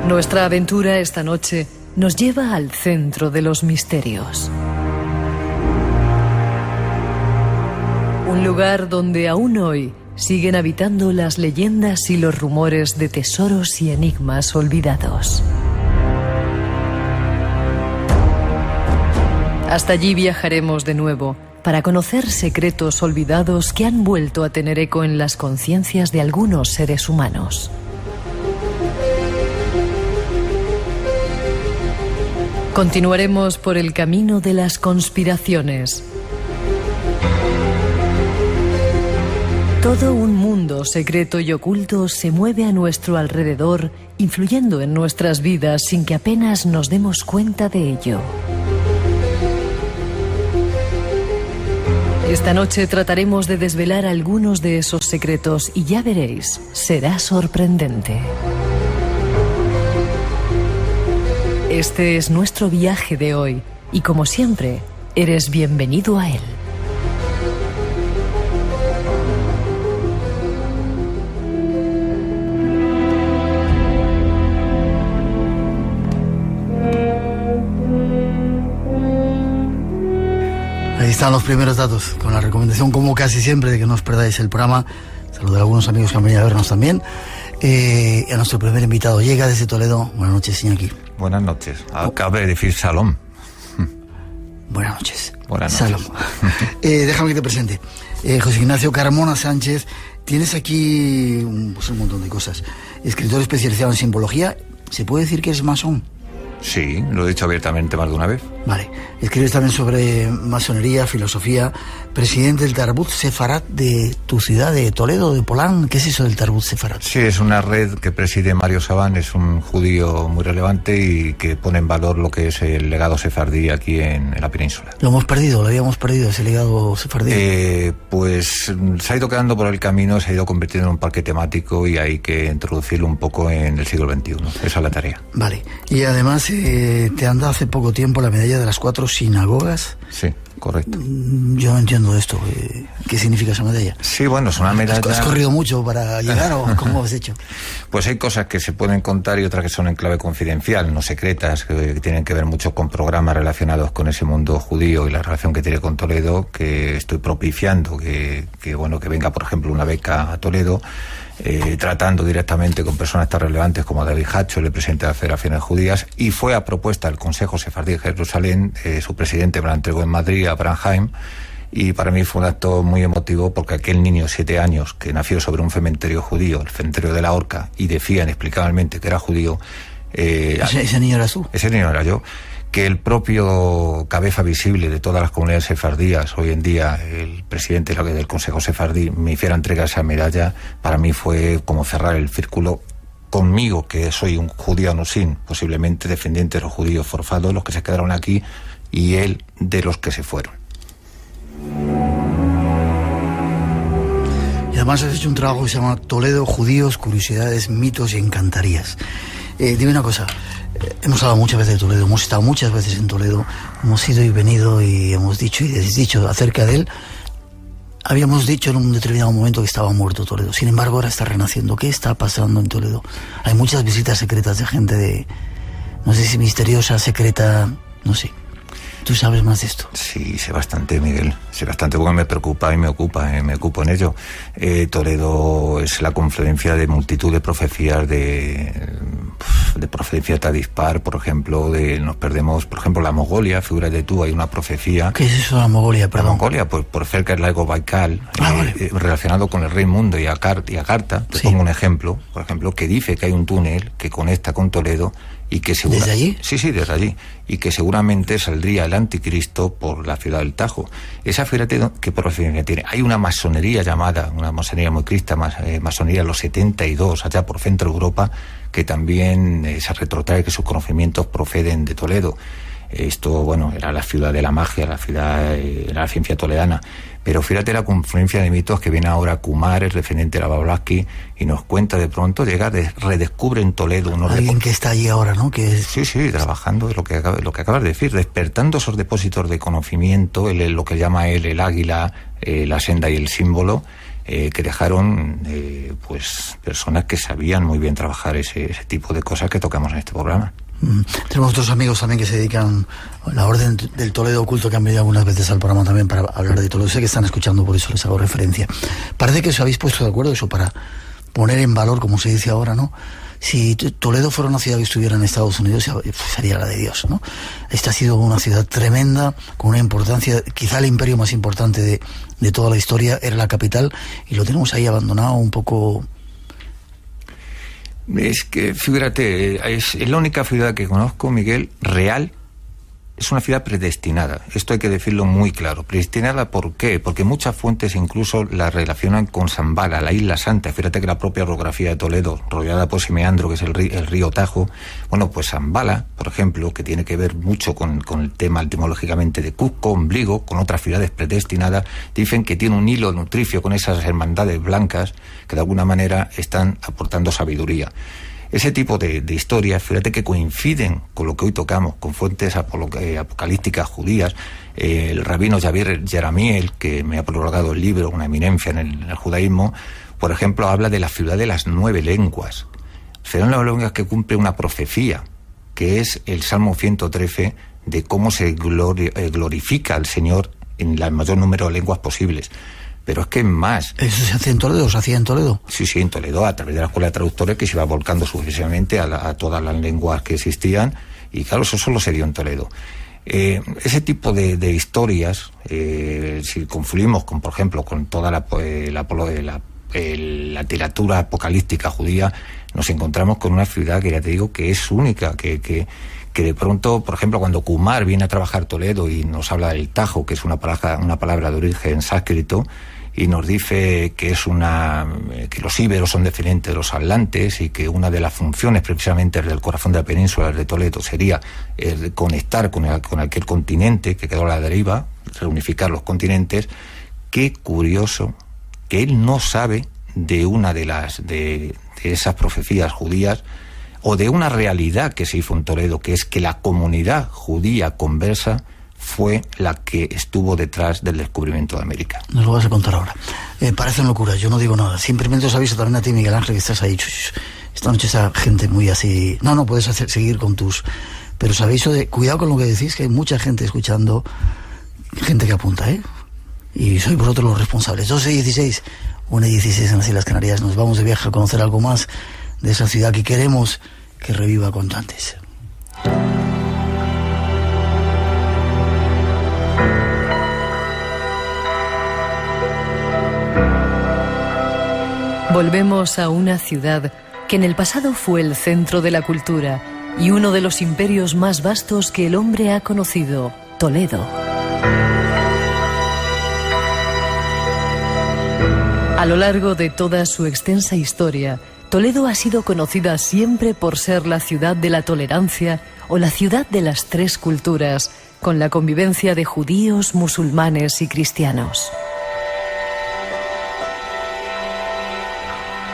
Nuestra aventura esta noche nos lleva al centro de los misterios. Un lugar donde aún hoy siguen habitando las leyendas y los rumores de tesoros y enigmas olvidados. Hasta allí viajaremos de nuevo para conocer secretos olvidados que han vuelto a tener eco en las conciencias de algunos seres humanos. Continuaremos por el camino de las conspiraciones. Todo un mundo secreto y oculto se mueve a nuestro alrededor, influyendo en nuestras vidas sin que apenas nos demos cuenta de ello. Esta noche trataremos de desvelar algunos de esos secretos y ya veréis, será sorprendente. Este es nuestro viaje de hoy y como siempre, eres bienvenido a él. Ahí están los primeros datos, con la recomendación, como casi siempre, de que no os perdáis el programa. Saludo a algunos amigos que han venido a vernos también. Y a nuestro primer invitado llega desde Toledo. Buenas noches, Iñaki. Buenas noches. Acabo de decir Salom. Buenas noches. Buenas noches. Salom. Déjame que te presente. José Ignacio Carmona Sánchez. Tienes aquí un montón de cosas. Escritor especializado en simbología. ¿Se puede decir que es masón? Sí, lo he dicho abiertamente más de una vez. Vale. Escribes también sobre masonería, filosofía. Presidente del Tarbut Sefarat de tu ciudad, de Toledo, de Polán. ¿Qué es eso del Tarbut Sefarat? Sí, es una red que preside Mario Sabán, es un judío muy relevante y que pone en valor lo que es el legado sefardí aquí en la península. ¿Lo hemos perdido? ¿Lo habíamos perdido, ese legado sefardí? Pues se ha ido quedando por el camino, se ha ido convirtiendo en un parque temático y hay que introducirlo un poco en el siglo XXI. Esa es la tarea. Vale. Y además te han dado hace poco tiempo la medalla de las 4 sinagogas. Sí, correcto. Yo no entiendo esto. ¿Qué significa esa medalla? Sí, bueno, es una medalla... ¿Has corrido mucho para llegar o cómo has hecho? Pues hay cosas que se pueden contar y otras que son en clave confidencial, no secretas, que tienen que ver mucho con programas relacionados con ese mundo judío y la relación que tiene con Toledo, que estoy propiciando que venga, por ejemplo, una beca a Toledo, tratando directamente con personas tan relevantes como David Hacho, el presidente de las Federaciones Judías, y fue a propuesta del Consejo Sefardí de Jerusalén, su presidente me la entregó en Madrid, Abraham Haim, y para mí fue un acto muy emotivo porque aquel niño de 7 años que nació sobre un cementerio judío, el cementerio de la Horca, y decía inexplicablemente que era judío... ¿Ese niño eras tú? Ese niño era yo. Que el propio cabeza visible de todas las comunidades sefardías, hoy en día el presidente del Consejo Sefardí, me hiciera entrega esa medalla, para mí fue como cerrar el círculo conmigo, que soy un judío anusín, posiblemente descendiente de los judíos forzados, los que se quedaron aquí, y él de los que se fueron. Y además has hecho un trabajo que se llama Toledo, Judíos, Curiosidades, Mitos y Encantarías. Dime una cosa, hemos hablado muchas veces de Toledo, hemos estado muchas veces en Toledo, hemos ido y venido y hemos dicho y desdicho acerca de él. Habíamos dicho en un determinado momento que estaba muerto Toledo, sin embargo ahora está renaciendo. ¿Qué está pasando en Toledo? Hay muchas visitas secretas de gente no sé si misteriosa, secreta, no sé. ¿Tú sabes más de esto? Sí, sé bastante, Miguel. Sé bastante porque me preocupa y me ocupo en ello. Toledo es la confluencia de multitud de profecías, de profecías de dispar, por ejemplo, nos perdemos, por ejemplo, la Mongolia, figúrate tú, hay una profecía... ¿Qué es eso, la Mongolia, perdón? La Mongolia, pues por cerca del lago Baikal, vale. Relacionado con el Rey Mundo y Agartha. Te pongo un ejemplo, por ejemplo, que dice que hay un túnel que conecta con Toledo y que ¿Desde allí? Sí, desde allí. Y que seguramente saldría el anticristo por la ciudad del Tajo. Esa, fíjate qué profecía tiene. Hay una masonería llamada, una masonería muy crista, masonería de los 72, allá por Centro Europa, que también se retrotrae que sus conocimientos proceden de Toledo. Esto, bueno, era la ciudad de la magia, la ciudad, era la ciencia toledana. Pero fíjate la confluencia de mitos que viene ahora Kumar, el referente de la Blavatsky, y nos cuenta de pronto, redescubre en Toledo unos alguien que está allí ahora, ¿no? Que es... Sí, trabajando, lo que acabas de decir, despertando esos depósitos de conocimiento, lo que llama él el águila, la senda y el símbolo, que dejaron pues personas que sabían muy bien trabajar ese tipo de cosas que tocamos en este programa. Tenemos otros amigos también que se dedican a la Orden del Toledo Oculto, que han venido algunas veces al programa también para hablar de Toledo. Sé que están escuchando, por eso les hago referencia. Parece que os habéis puesto de acuerdo eso para poner en valor, como se dice ahora, ¿no? Si Toledo fuera una ciudad que estuviera en Estados Unidos, sería la de Dios, ¿no? Esta ha sido una ciudad tremenda, con una importancia, quizá el imperio más importante de toda la historia, era la capital, y lo tenemos ahí abandonado un poco. Es que, fíjate, es la única ciudad que conozco, Miguel, real. Es una ciudad predestinada. Esto hay que decirlo muy claro. Predestinada, ¿por qué? Porque muchas fuentes incluso la relacionan con Zambala, la isla santa. Fíjate que la propia orografía de Toledo, rodeada por ese meandro que es el río Tajo, bueno, pues Zambala, por ejemplo, que tiene que ver mucho con el tema etimológicamente de Cusco, ombligo, con otras ciudades predestinadas, dicen que tiene un hilo nutricio con esas hermandades blancas que de alguna manera están aportando sabiduría. Ese tipo de historias, fíjate que coinciden con lo que hoy tocamos, con fuentes apocalípticas judías. El rabino Javier Yeramiel, que me ha prologado el libro, una eminencia en el judaísmo, por ejemplo, habla de la ciudad de las 9 lenguas. Serán las lenguas que cumple una profecía, que es el Salmo 113, de cómo se glorifica al Señor en el mayor número de lenguas posibles. Pero es que más. ¿Eso se hace en Toledo? ¿Se hacía en Toledo? Sí, en Toledo, a través de la Escuela de Traductores, que se iba volcando sucesivamente a todas las lenguas que existían, y claro, eso solo se dio en Toledo. Ese tipo de historias, si confluimos con, por ejemplo, con toda la literatura apocalíptica judía, nos encontramos con una ciudad que ya te digo que es única, que de pronto, por ejemplo, cuando Kumar viene a trabajar Toledo y nos habla del Tajo, que es una palabra de origen sánscrito, y nos dice que que los íberos son descendientes de los atlantes y que una de las funciones precisamente del corazón de la península de Toledo sería conectar con aquel continente que quedó a la deriva, reunificar los continentes. Qué curioso que él no sabe de una de esas profecías judías, o de una realidad que se hizo en Toledo, que es que la comunidad judía conversa fue la que estuvo detrás del descubrimiento de América. Nos lo vas a contar ahora. Parecen locuras, yo no digo nada. Simplemente os aviso también a ti, Miguel Ángel, que estás ahí. Esta noche esa gente muy así... No, puedes seguir con tus... Pero os aviso de... Cuidado con lo que decís, que hay mucha gente escuchando, gente que apunta, ¿eh? Y sois vosotros los responsables. 12:16, 1:16 en las Islas Canarias. Nos vamos de viaje a conocer algo más de esa ciudad que queremos que reviva cuanto antes. Volvemos a una ciudad que en el pasado fue el centro de la cultura y uno de los imperios más vastos que el hombre ha conocido, Toledo. A lo largo de toda su extensa historia, Toledo ha sido conocida siempre por ser la ciudad de la tolerancia o la ciudad de las 3 culturas, con la convivencia de judíos, musulmanes y cristianos.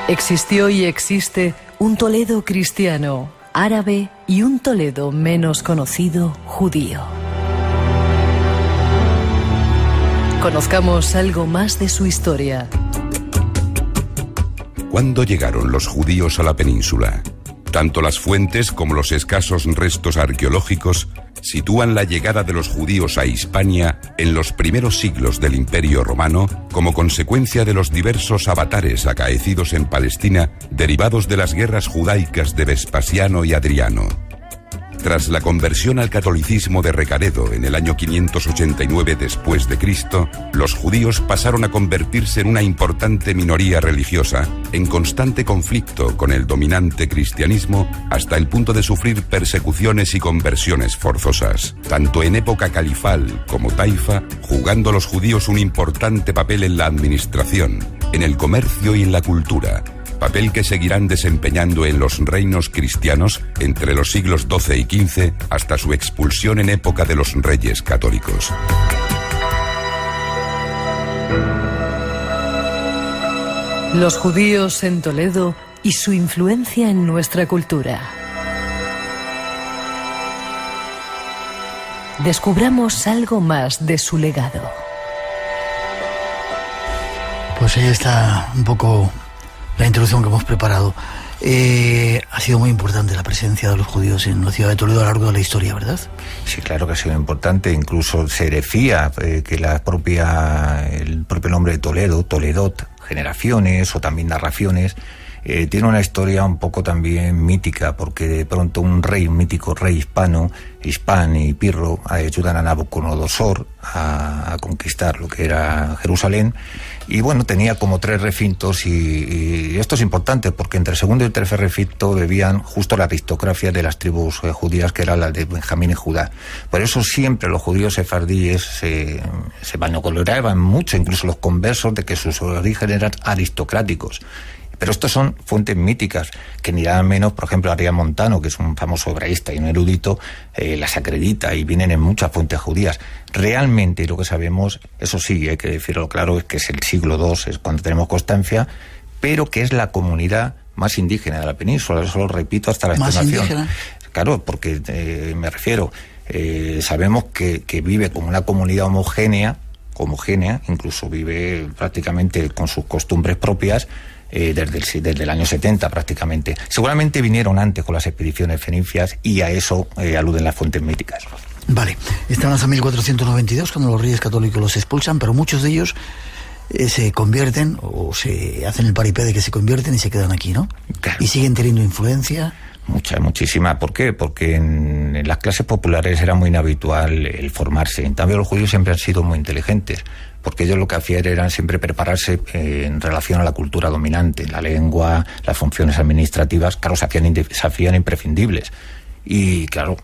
Existió y existe un Toledo cristiano, árabe y un Toledo menos conocido, judío. Conozcamos algo más de su historia. ¿Cuándo llegaron los judíos a la península? Tanto las fuentes como los escasos restos arqueológicos sitúan la llegada de los judíos a Hispania en los primeros siglos del Imperio Romano como consecuencia de los diversos avatares acaecidos en Palestina derivados de las guerras judaicas de Vespasiano y Adriano. Tras la conversión al catolicismo de Recaredo en el año 589 después de Cristo, los judíos pasaron a convertirse en una importante minoría religiosa, en constante conflicto con el dominante cristianismo, hasta el punto de sufrir persecuciones y conversiones forzosas. Tanto en época califal como taifa, jugando los judíos un importante papel en la administración, en el comercio y en la cultura, papel que seguirán desempeñando en los reinos cristianos entre los siglos XII y XV hasta su expulsión en época de los Reyes Católicos. Los judíos en Toledo y su influencia en nuestra cultura. Descubramos algo más de su legado. Pues ahí está un poco la introducción que hemos preparado. Ha sido muy importante la presencia de los judíos en la ciudad de Toledo a lo largo de la historia, ¿verdad? Sí, claro que ha sido importante. Incluso se decía que el propio nombre de Toledo, Toledot, generaciones o también narraciones, tiene una historia un poco también mítica, porque de pronto un mítico rey hispano, Hispán y Pirro, ayudan a Nabucodonosor a conquistar lo que era Jerusalén, y bueno, tenía como 3 recintos, y esto es importante porque entre el segundo y el tercer recinto vivían justo la aristocracia de las tribus judías, que era la de Benjamín y Judá. Por eso siempre los judíos sefardíes se vanagloraban mucho, incluso los conversos, de que sus orígenes eran aristocráticos. Pero estos son fuentes míticas, que ni nada menos, por ejemplo, Arián Montano, que es un famoso hebraísta y un erudito, las acredita, y vienen en muchas fuentes judías. Realmente lo que sabemos, eso sí, hay que decirlo claro, es que es el siglo II, es cuando tenemos constancia, pero que es la comunidad más indígena de la península, eso lo repito hasta la extenuación. ¿Más indígena? Claro, porque me refiero, sabemos que vive como una comunidad homogénea, incluso vive prácticamente con sus costumbres propias, desde el año 70 prácticamente. Seguramente vinieron antes con las expediciones fenicias, y a eso aluden las fuentes míticas. Vale, estamos hasta 1492 cuando los reyes católicos los expulsan, pero muchos de ellos se convierten o se hacen el paripé de que se convierten y se quedan aquí, ¿no? Claro. Y siguen teniendo influencia. Muchísima. ¿Por qué? Porque en las clases populares era muy inhabitual el formarse. En cambio, los judíos siempre han sido muy inteligentes, porque ellos lo que hacían era siempre prepararse en relación a la cultura dominante, la lengua, las funciones administrativas, claro, se hacían imprescindibles. Y claro...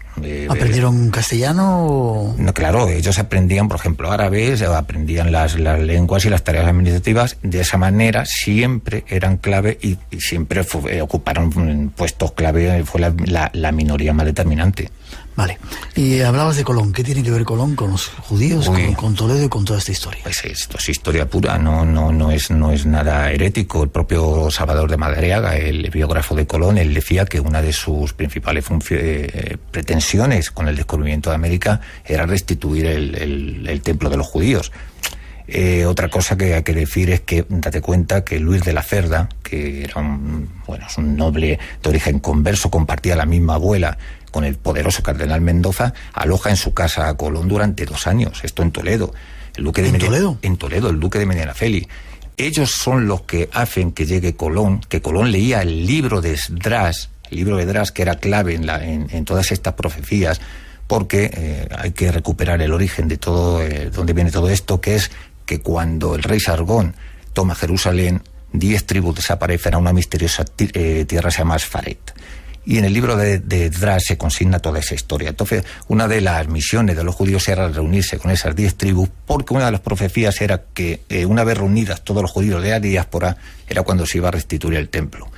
¿Aprendieron castellano? No, claro, ellos aprendían, por ejemplo, árabes, aprendían las lenguas y las tareas administrativas. De esa manera siempre eran clave y siempre ocuparon puestos clave, fue la minoría más determinante. Vale, y hablabas de Colón. ¿Qué tiene que ver Colón con los judíos, con Toledo y con toda esta historia? Pues esto es historia pura, no es nada herético. El propio Salvador de Madariaga, el biógrafo de Colón, él decía que una de sus principales pretensiones con el descubrimiento de América era restituir el templo de los judíos. Otra cosa que hay que decir es que date cuenta que Luis de la Cerda, que era un noble de origen converso, compartía la misma abuela con el poderoso cardenal Mendoza, aloja en su casa a Colón durante 2 años, esto en Toledo. ¿Toledo? En Toledo, el duque de Medinaceli. Ellos son los que hacen que llegue Colón, que Colón leía el libro de Esdras, que era clave en todas estas profecías, porque hay que recuperar el origen de todo, donde viene todo esto, que es que cuando el rey Sargón toma Jerusalén, 10 tribus desaparecen a una misteriosa tierra se llama Asfaret. Y en el libro de Esdras se consigna toda esa historia. Entonces, una de las misiones de los judíos era reunirse con esas 10 tribus, porque una de las profecías era que una vez reunidas todos los judíos de la diáspora, era cuando se iba a restituir el templo.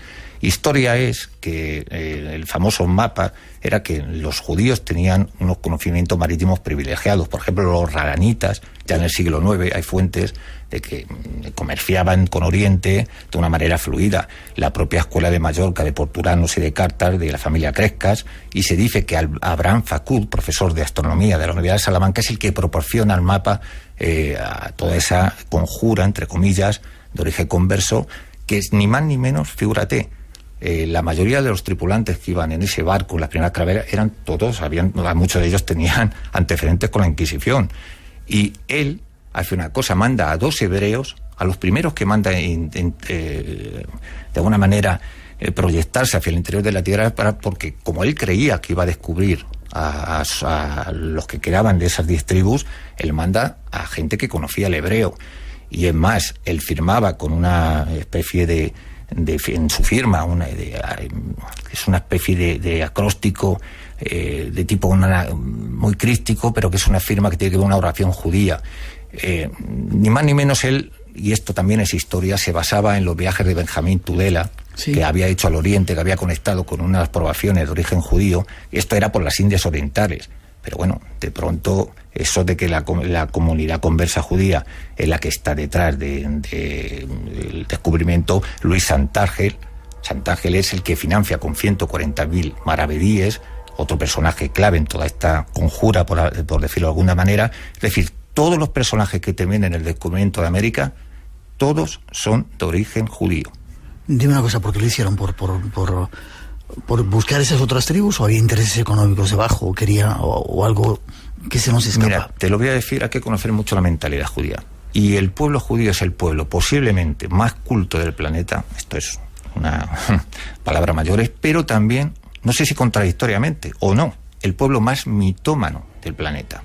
Historia es que el famoso mapa era que los judíos tenían unos conocimientos marítimos privilegiados. Por ejemplo, los raranitas, ya en el siglo IX hay fuentes de que comerciaban con Oriente de una manera fluida. La propia escuela de Mallorca, de Porturanos y de Cártar, de la familia Crescas, y se dice que Abraham Facud, profesor de astronomía de la Universidad de Salamanca, es el que proporciona el mapa a toda esa conjura, entre comillas, de origen converso, que es ni más ni menos, figúrate, la mayoría de los tripulantes que iban en ese barco, en la primera calavera, eran todos, muchos de ellos tenían antecedentes con la Inquisición. Y él hace una cosa, manda a 2 hebreos, a los primeros que manda de alguna manera proyectarse hacia el interior de la tierra, porque como él creía que iba a descubrir a los que quedaban de esas 10 tribus, él manda a gente que conocía el hebreo. Y es más, él firmaba con una especie en su firma, es una especie de acróstico de tipo muy crístico, pero que es una firma que tiene que ver con una oración judía. Ni más ni menos él, y esto también es historia, se basaba en los viajes de Benjamín Tudela, sí, que había hecho al Oriente, que había conectado con unas poblaciones de origen judío. Esto era por las Indias Orientales. Pero bueno, de pronto eso de que la comunidad conversa judía es la que está detrás del descubrimiento. Luis Santángel es el que financia con 140.000 maravedíes, otro personaje clave en toda esta conjura, por decirlo de alguna manera. Es decir, todos los personajes que terminan en el descubrimiento de América, todos son de origen judío. Dime una cosa, ¿por qué lo hicieron? ¿Por buscar esas otras tribus, o había intereses económicos debajo, o algo que se nos escapa? Mira, te lo voy a decir, hay que conocer mucho la mentalidad judía. Y el pueblo judío es el pueblo posiblemente más culto del planeta. Esto es una palabra mayor, pero también, no sé si contradictoriamente o no, el pueblo más mitómano del planeta.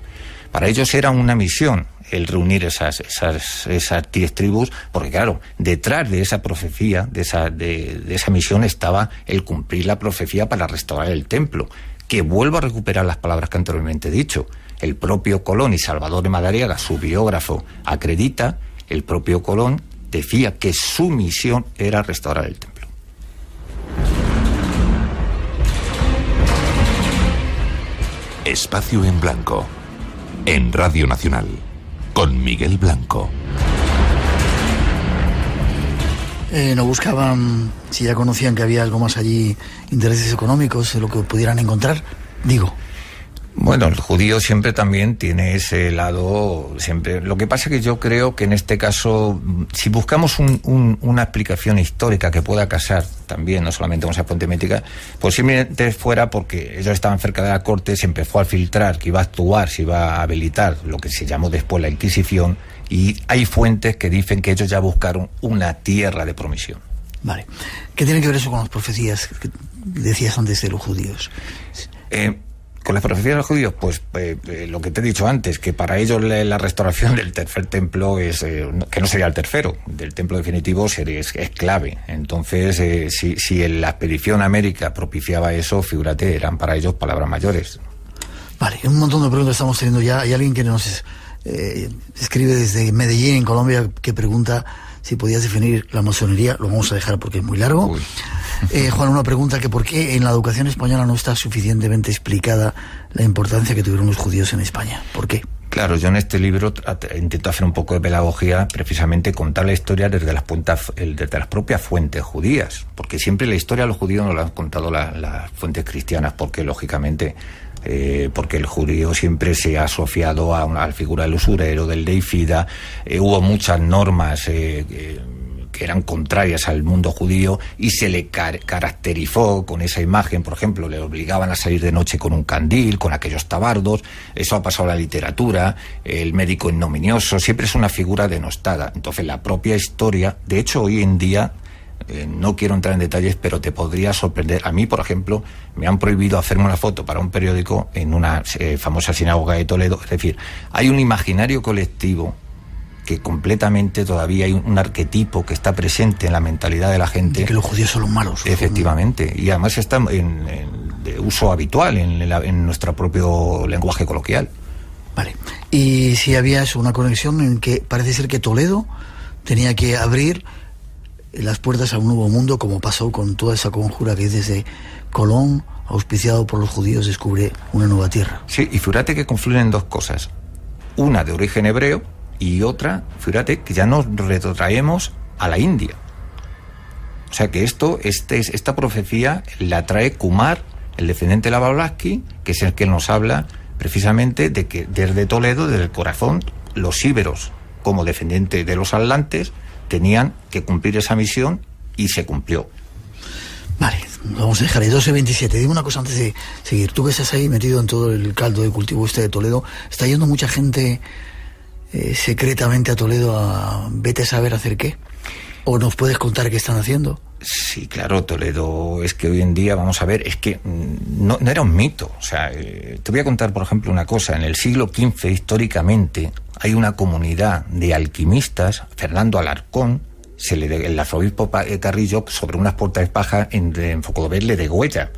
Para ellos era una misión el reunir esas 10 tribus, porque claro, detrás de esa profecía, de esa misión, estaba el cumplir la profecía para restaurar el templo, que vuelvo a recuperar las palabras que anteriormente he dicho. El propio Colón y Salvador de Madariaga, su biógrafo, acredita, el propio Colón decía que su misión era restaurar el templo. Espacio en Blanco, en Radio Nacional, con Miguel Blanco. ¿No buscaban, si ya conocían que había algo más allí, intereses económicos, lo que pudieran encontrar? Digo. Bueno, el judío siempre también tiene ese lado, siempre. Lo que pasa es que yo creo que en este caso, si buscamos una explicación histórica que pueda casar también, no solamente con esa fuente mítica, posiblemente fuera porque ellos estaban cerca de la corte, se empezó a filtrar que iba a actuar, se iba a habilitar lo que se llamó después la Inquisición, y hay fuentes que dicen que ellos ya buscaron una tierra de promisión. Vale. ¿Qué tiene que ver eso con las profecías que decías antes de los judíos? Con las profecías de los judíos, pues lo que te he dicho antes, que para ellos la restauración del tercer templo es que no sería el tercero, del templo definitivo es clave. Entonces, si la expedición a América propiciaba eso, figúrate, eran para ellos palabras mayores. Vale, un montón de preguntas estamos teniendo ya. Hay alguien que nos escribe desde Medellín, en Colombia, que pregunta si podías definir la masonería. Lo vamos a dejar porque es muy largo. Juan, una pregunta, que por qué en la educación española no está suficientemente explicada la importancia que tuvieron los judíos en España. ¿Por qué? Claro, yo en este libro intento hacer un poco de pedagogía, precisamente contar la historia desde las propias fuentes judías, porque siempre la historia de los judíos nos la han contado las fuentes cristianas, porque lógicamente porque el judío siempre se ha asociado a la figura del usurero, del deicida. Hubo muchas normas que eran contrarias al mundo judío y se le caracterizó con esa imagen. Por ejemplo, le obligaban a salir de noche con un candil, con aquellos tabardos. Eso ha pasado a la literatura. El médico ignominioso siempre es una figura denostada. Entonces la propia historia, de hecho hoy en día, no quiero entrar en detalles, pero te podría sorprender. A mí, por ejemplo, me han prohibido hacerme una foto para un periódico en una famosa sinagoga de Toledo. Es decir, hay un imaginario colectivo que completamente todavía hay un arquetipo que está presente en la mentalidad de la gente. De que los judíos son los malos. Efectivamente, y además está de uso habitual en nuestro propio lenguaje coloquial. Vale, y si había eso, una conexión en que parece ser que Toledo tenía que abrir las puertas a un nuevo mundo, como pasó con toda esa conjura que desde Colón, auspiciado por los judíos, descubre una nueva tierra. Sí, y fíjate que confluyen dos cosas. Una de origen hebreo y otra, fíjate, que ya nos retrotraemos a la India. O sea que esta profecía la trae Kumar, el descendiente de la Blavatsky, que es el que nos habla precisamente de que desde Toledo, desde el corazón, los íberos, como descendientes de los atlantes, tenían que cumplir esa misión y se cumplió. Vale, vamos a dejar ahí. 12:27. Dime una cosa antes de seguir. Tú que estás ahí metido en todo el caldo de cultivo de Toledo, ¿está yendo mucha gente secretamente a Toledo a vete a saber hacer qué? ¿O nos puedes contar qué están haciendo? Sí, claro, Toledo es que hoy en día, vamos a ver, es que no era un mito. O sea, te voy a contar, por ejemplo, una cosa. En el siglo XV, históricamente, hay una comunidad de alquimistas. Fernando Alarcón, el arzobispo Carrillo, sobre unas puertas de paja en Focodover le degüella,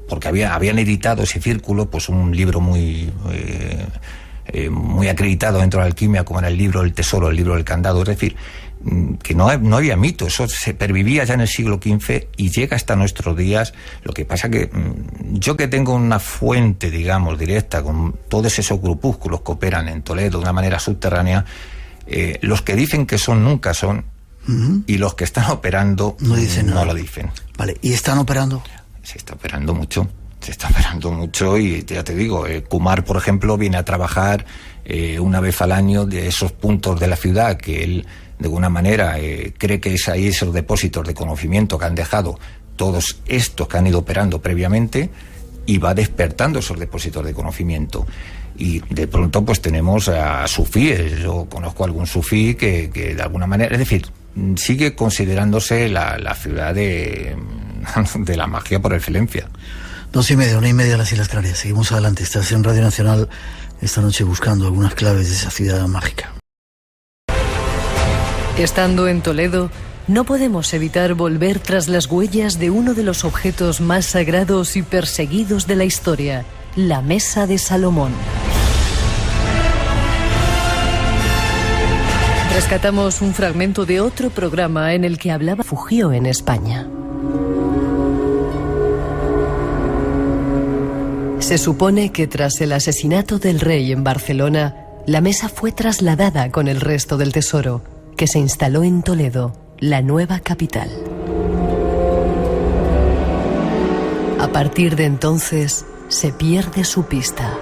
porque habían editado ese círculo, pues un libro muy acreditado dentro de la alquimia, como era el libro del tesoro, el libro del candado. Es decir, que no había mito, eso se pervivía ya en el siglo XV y llega hasta nuestros días. Lo que pasa que yo, que tengo una fuente, digamos, directa con todos esos grupúsculos que operan en Toledo de una manera subterránea, los que dicen que son nunca son, y los que están operando no dicen nada. No lo dicen. Vale, ¿y están operando? Se está operando mucho. Se está operando mucho y ya te digo, Kumar, por ejemplo, viene a trabajar una vez al año de esos puntos de la ciudad que él, de alguna manera, cree que es ahí esos depósitos de conocimiento que han dejado todos estos que han ido operando previamente, y va despertando esos depósitos de conocimiento. Y de pronto pues tenemos a sufíes. Yo conozco a algún sufí que de alguna manera, es decir, sigue considerándose la ciudad de la magia por excelencia. 2:30, 1:30 las Islas Canarias. Seguimos adelante. Estás en Radio Nacional esta noche buscando algunas claves de esa ciudad mágica. Estando en Toledo, no podemos evitar volver tras las huellas de uno de los objetos más sagrados y perseguidos de la historia, la Mesa de Salomón. Rescatamos un fragmento de otro programa en el que hablaba refugio en España. Se supone que tras el asesinato del rey en Barcelona, la mesa fue trasladada con el resto del tesoro, que se instaló en Toledo, la nueva capital. A partir de entonces, se pierde su pista.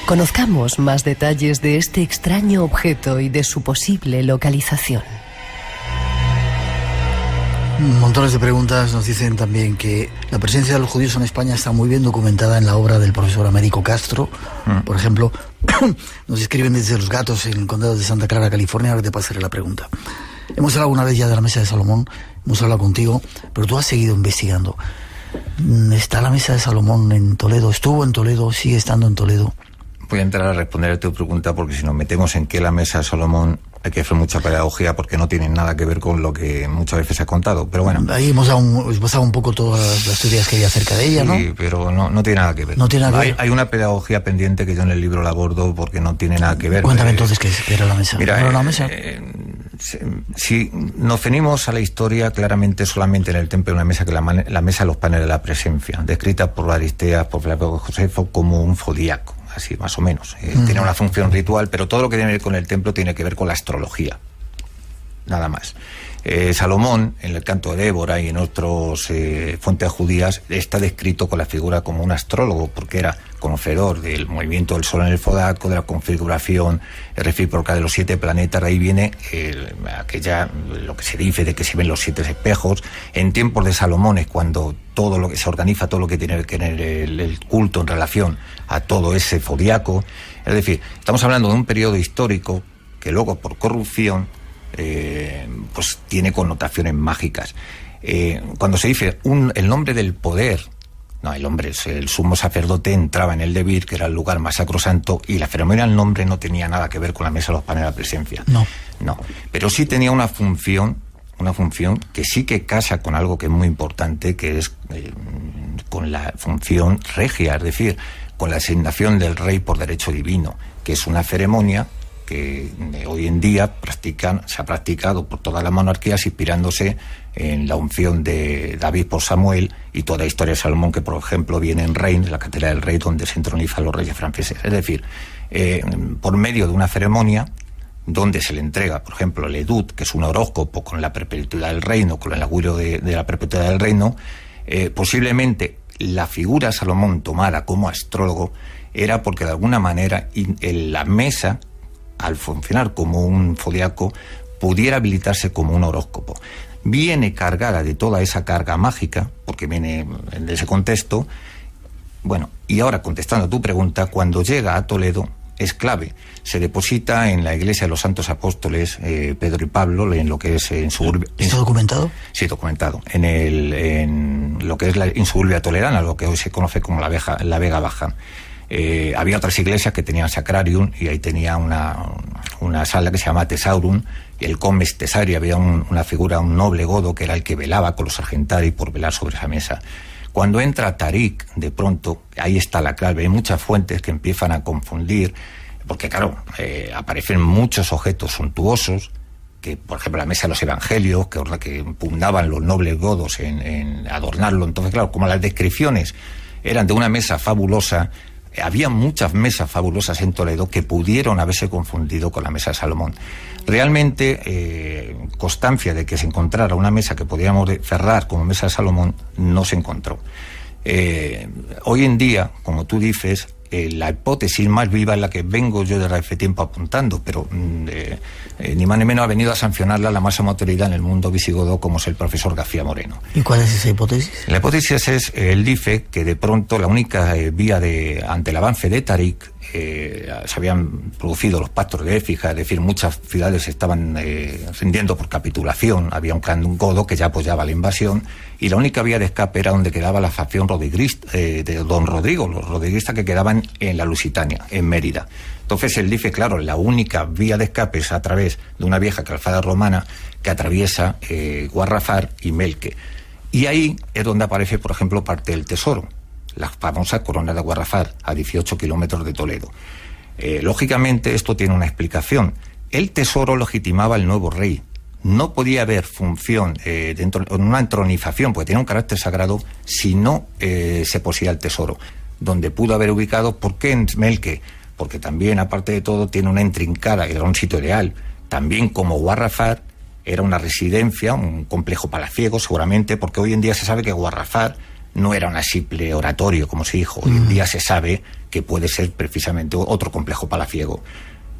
Conozcamos más detalles de este extraño objeto y de su posible localización. Montones de preguntas. Nos dicen también que la presencia de los judíos en España está muy bien documentada en la obra del profesor Américo Castro. Por ejemplo, nos escriben desde Los Gatos, en el condado de Santa Clara, California. Ahora te pasaré la pregunta. Hemos hablado una vez ya de la Mesa de Salomón, hemos hablado contigo, pero tú has seguido investigando. ¿Está la Mesa de Salomón en Toledo? ¿Estuvo en Toledo? ¿Sigue estando en Toledo? Voy a entrar a responder a tu pregunta, porque si nos metemos en qué la Mesa de Salomón, hay que hacer mucha pedagogía, porque no tiene nada que ver con lo que muchas veces se ha contado. Pero bueno, ahí hemos pasado un poco todas las teorías que hay acerca de ella, ¿no? Sí, pero no tiene nada que ver. No tiene nada que ver. Hay una pedagogía pendiente que yo en el libro la abordo, porque no tiene nada que ver. Cuéntame entonces qué era la mesa. Mira, ¿era la mesa? Si nos venimos a la historia, claramente solamente en el templo de una mesa, que la mesa de los panes de la presencia, descrita por Aristeas, por Flavio Josefo, como un zodiaco, así más o menos. Tiene una función ritual, pero todo lo que tiene que ver con el templo tiene que ver con la astrología, nada más. Salomón, en el canto de Débora y en otras fuentes judías, está descrito con la figura como un astrólogo, porque era conocedor del movimiento del Sol en el zodiaco, de la configuración recíproca de los 7 planetas. De ahí viene lo que se dice de que se ven los 7 espejos. En tiempos de Salomón es cuando todo lo que se organiza, todo lo que tiene que ver el culto en relación a todo ese zodiaco. Es decir, estamos hablando de un periodo histórico que luego, por corrupción, pues tiene connotaciones mágicas. Cuando se dice el nombre del poder, no, el sumo sacerdote entraba en el Debir, que era el lugar más sacrosanto, y la ceremonia del nombre no tenía nada que ver con la mesa de los panes de la presencia. No, pero sí tenía una función que sí que casa con algo que es muy importante, que es con la función regia, es decir, con la asignación del rey por derecho divino, que es una ceremonia que hoy en día se ha practicado por todas las monarquías, inspirándose en la unción de David por Samuel y toda la historia de Salomón, que por ejemplo viene en Reims, la catedral del rey, donde se entronizan los reyes franceses. Es decir, por medio de una ceremonia donde se le entrega, por ejemplo, el Edut, que es un horóscopo con la perpetuidad del reino, con el augurio de la perpetuidad del reino, posiblemente la figura de Salomón tomada como astrólogo era porque de alguna manera la mesa, al funcionar como un zodiaco, pudiera habilitarse como un horóscopo. Viene cargada de toda esa carga mágica, porque viene de ese contexto. Bueno, y ahora contestando a tu pregunta, cuando llega a Toledo es clave. Se deposita en la iglesia de los Santos Apóstoles, Pedro y Pablo, en lo que es en suburbia. ¿Está documentado? Sí, documentado. En lo que es la insuburbia toledana, lo que hoy se conoce como la Vega Baja. Había otras iglesias que tenían sacrarium, y ahí tenía una sala que se llama Tesaurum, y el comes tesari, había una figura, un noble godo, que era el que velaba con los argentari por velar sobre esa mesa. Cuando entra Tarik, de pronto, ahí está la clave. Hay muchas fuentes que empiezan a confundir porque claro, aparecen muchos objetos suntuosos, que por ejemplo la mesa de los evangelios, que pugnaban los nobles godos en adornarlo. Entonces claro, como las descripciones eran de una mesa fabulosa, había muchas mesas fabulosas en Toledo que pudieron haberse confundido con la mesa de Salomón. Realmente constancia de que se encontrara una mesa que podíamos cerrar como mesa de Salomón no se encontró. Hoy en día, como tú dices, la hipótesis más viva es la que vengo yo desde hace tiempo apuntando, pero ni más ni menos ha venido a sancionarla la máxima autoridad en el mundo visigodo, como es el profesor García Moreno. ¿Y cuál es esa hipótesis? La hipótesis es, él dice que de pronto la única vía ante el avance de Tarik, se habían producido los pactos de Écija, es decir, muchas ciudades estaban rindiendo por capitulación, había un clan godo que ya apoyaba la invasión, y la única vía de escape era donde quedaba la facción de Don Rodrigo, los rodriguistas que quedaban en la Lusitania, en Mérida. Entonces él dice, claro, la única vía de escape es a través de una vieja calzada romana que atraviesa Guarrafar y Melque. Y ahí es donde aparece, por ejemplo, parte del tesoro, la famosa corona de Guarrafar, a 18 kilómetros de Toledo. Lógicamente esto tiene una explicación. El tesoro legitimaba al nuevo rey. No podía haber función dentro de una entronización, porque tenía un carácter sagrado, si no se poseía el tesoro. Donde pudo haber ubicado, ¿por qué en Melque? Porque también, aparte de todo, tiene una intrincada, era un sitio ideal. También como Guarrafar era una residencia, un complejo palaciego, seguramente, porque hoy en día se sabe que Guarrafar no era un simple oratorio, como se dijo. Hoy en día se sabe que puede ser precisamente otro complejo palaciego.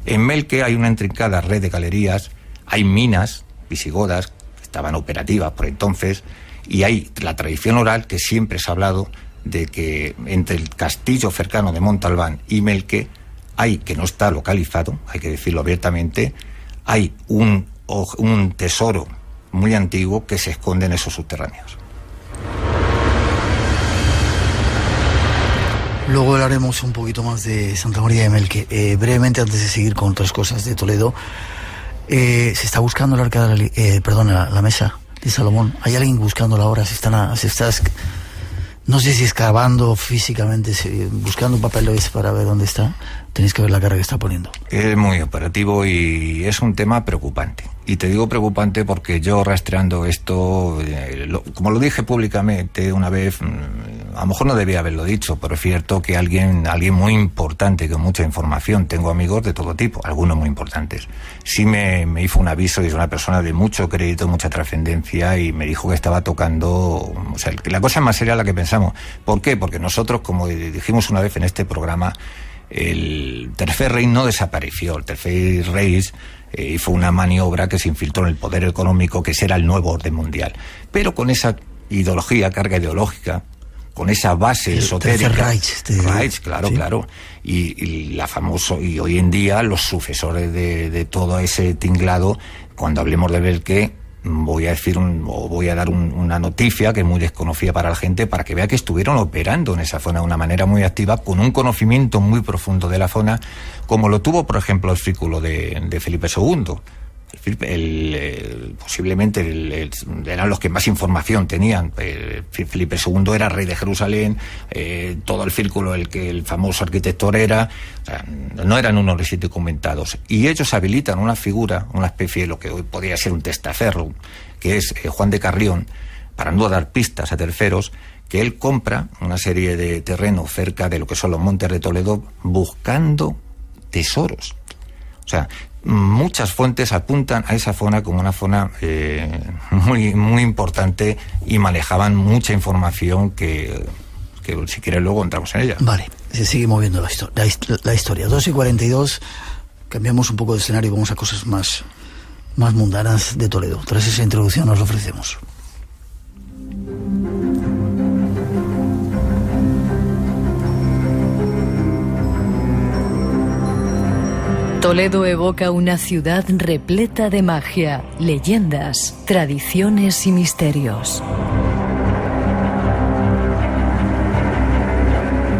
En Melque hay una intrincada red de galerías, hay minas visigodas que estaban operativas por entonces, y hay la tradición oral que siempre se ha hablado de que entre el castillo cercano de Montalbán y Melque hay, que no está localizado, hay que decirlo abiertamente, hay un tesoro muy antiguo que se esconde en esos subterráneos. Luego hablaremos un poquito más de Santa María de Melque. Brevemente, antes de seguir con otras cosas de Toledo, se está buscando el arca de la mesa de Salomón. ¿Hay alguien buscándola ahora? No sé si excavando físicamente, buscando papeles para ver dónde está. Tenéis que ver la cara que está poniendo. Es muy operativo y es un tema preocupante. Y te digo preocupante porque yo rastreando esto, como lo dije públicamente una vez, a lo mejor no debía haberlo dicho, pero es cierto que alguien muy importante, con mucha información, tengo amigos de todo tipo, algunos muy importantes, sí me hizo un aviso, y es una persona de mucho crédito, mucha trascendencia, y me dijo que estaba tocando, o sea, la cosa es más seria de la que pensamos. ¿Por qué? Porque nosotros, como dijimos una vez en este programa, el tercer rey no desapareció. El tercer rey hizo una maniobra que se infiltró en el poder económico, que ese era el nuevo orden mundial, pero con esa ideología, carga ideológica, con esa base esotérica. Reich, claro, sí. Claro. Y la famoso, y hoy en día los sucesores de todo ese tinglado, cuando hablemos de Melque, voy a dar una noticia que es muy desconocida para la gente, para que vea que estuvieron operando en esa zona de una manera muy activa, con un conocimiento muy profundo de la zona, como lo tuvo, por ejemplo, el círculo de Felipe II. Posiblemente eran los que más información tenían. Felipe II era rey de Jerusalén, todo el círculo el famoso arquitecto era, o sea, no eran unos recién documentados, y ellos habilitan una figura, una especie de lo que hoy podría ser un testaferro, que es Juan de Carrión, para no dar pistas a terceros, que él compra una serie de terrenos cerca de lo que son los montes de Toledo, buscando tesoros. O sea, muchas fuentes apuntan a esa zona como una zona muy, muy importante, y manejaban mucha información que si quieres luego entramos en ella. Vale, se sigue moviendo la historia. 2:42, cambiamos un poco de escenario y vamos a cosas más mundanas de Toledo. Tras esa introducción nos lo ofrecemos. Toledo evoca una ciudad repleta de magia, leyendas, tradiciones y misterios.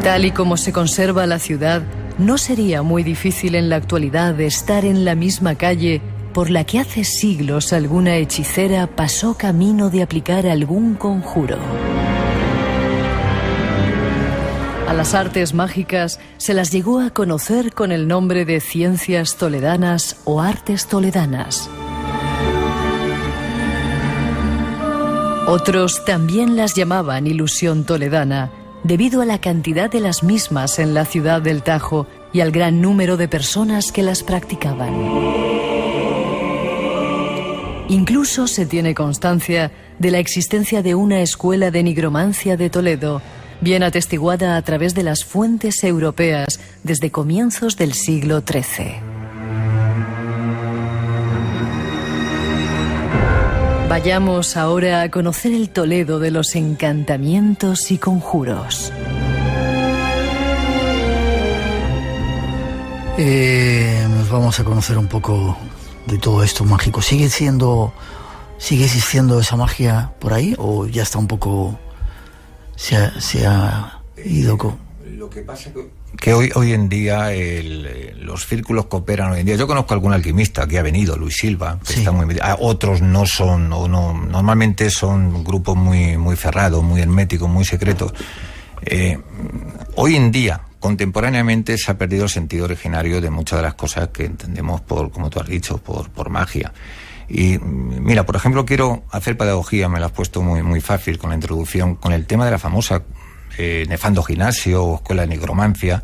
Tal y como se conserva la ciudad, no sería muy difícil en la actualidad estar en la misma calle por la que hace siglos alguna hechicera pasó camino de aplicar algún conjuro. A las artes mágicas se las llegó a conocer con el nombre de ciencias toledanas o artes toledanas. Otros también las llamaban ilusión toledana, debido a la cantidad de las mismas en la ciudad del Tajo y al gran número de personas que las practicaban. Incluso se tiene constancia de la existencia de una escuela de nigromancia de Toledo, bien atestiguada a través de las fuentes europeas desde comienzos del siglo XIII. Vayamos ahora a conocer el Toledo de los encantamientos y conjuros. Nos vamos a conocer un poco de todo esto mágico. ¿Sigue existiendo esa magia por ahí o ya está un poco se ha ido con... Lo que pasa que hoy en día los círculos que operan hoy en día, yo conozco a algún alquimista que ha venido, Luis Silva, que está muy, otros no son, o no, normalmente son grupos muy cerrados, muy herméticos, muy secretos. Hoy en día, contemporáneamente, se ha perdido el sentido originario de muchas de las cosas que entendemos por, como tú has dicho, por magia. Y mira, por ejemplo, quiero hacer pedagogía, me lo has puesto muy fácil con la introducción, con el tema de la famosa nefando gimnasio o escuela de nigromancia,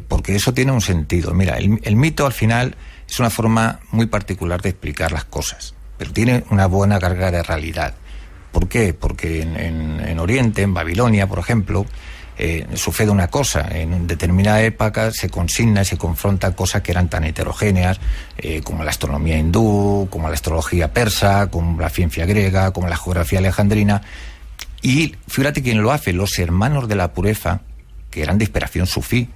porque eso tiene un sentido. Mira, el mito al final es una forma muy particular de explicar las cosas, pero tiene una buena carga de realidad. ¿Por qué? Porque en Oriente, en Babilonia, por ejemplo, sucede una cosa. En determinada época se consigna y se confronta cosas que eran tan heterogéneas como la astronomía hindú, como la astrología persa, como la ciencia griega, como la geografía alejandrina. Y fíjate quién lo hace, los hermanos de la pureza, que eran de inspiración sufí.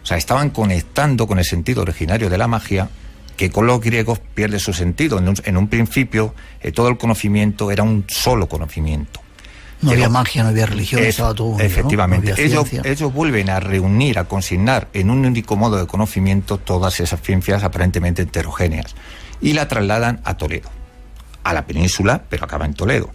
O sea, estaban conectando con el sentido originario de la magia, que con los griegos pierde su sentido. En un principio, todo el conocimiento era un solo conocimiento. No había magia, no había religión, estaba todo unido, efectivamente. ¿no? No había ellos vuelven a reunir, a consignar en un único modo de conocimiento todas esas ciencias aparentemente heterogéneas y la trasladan a Toledo, a la península, pero acaba en Toledo.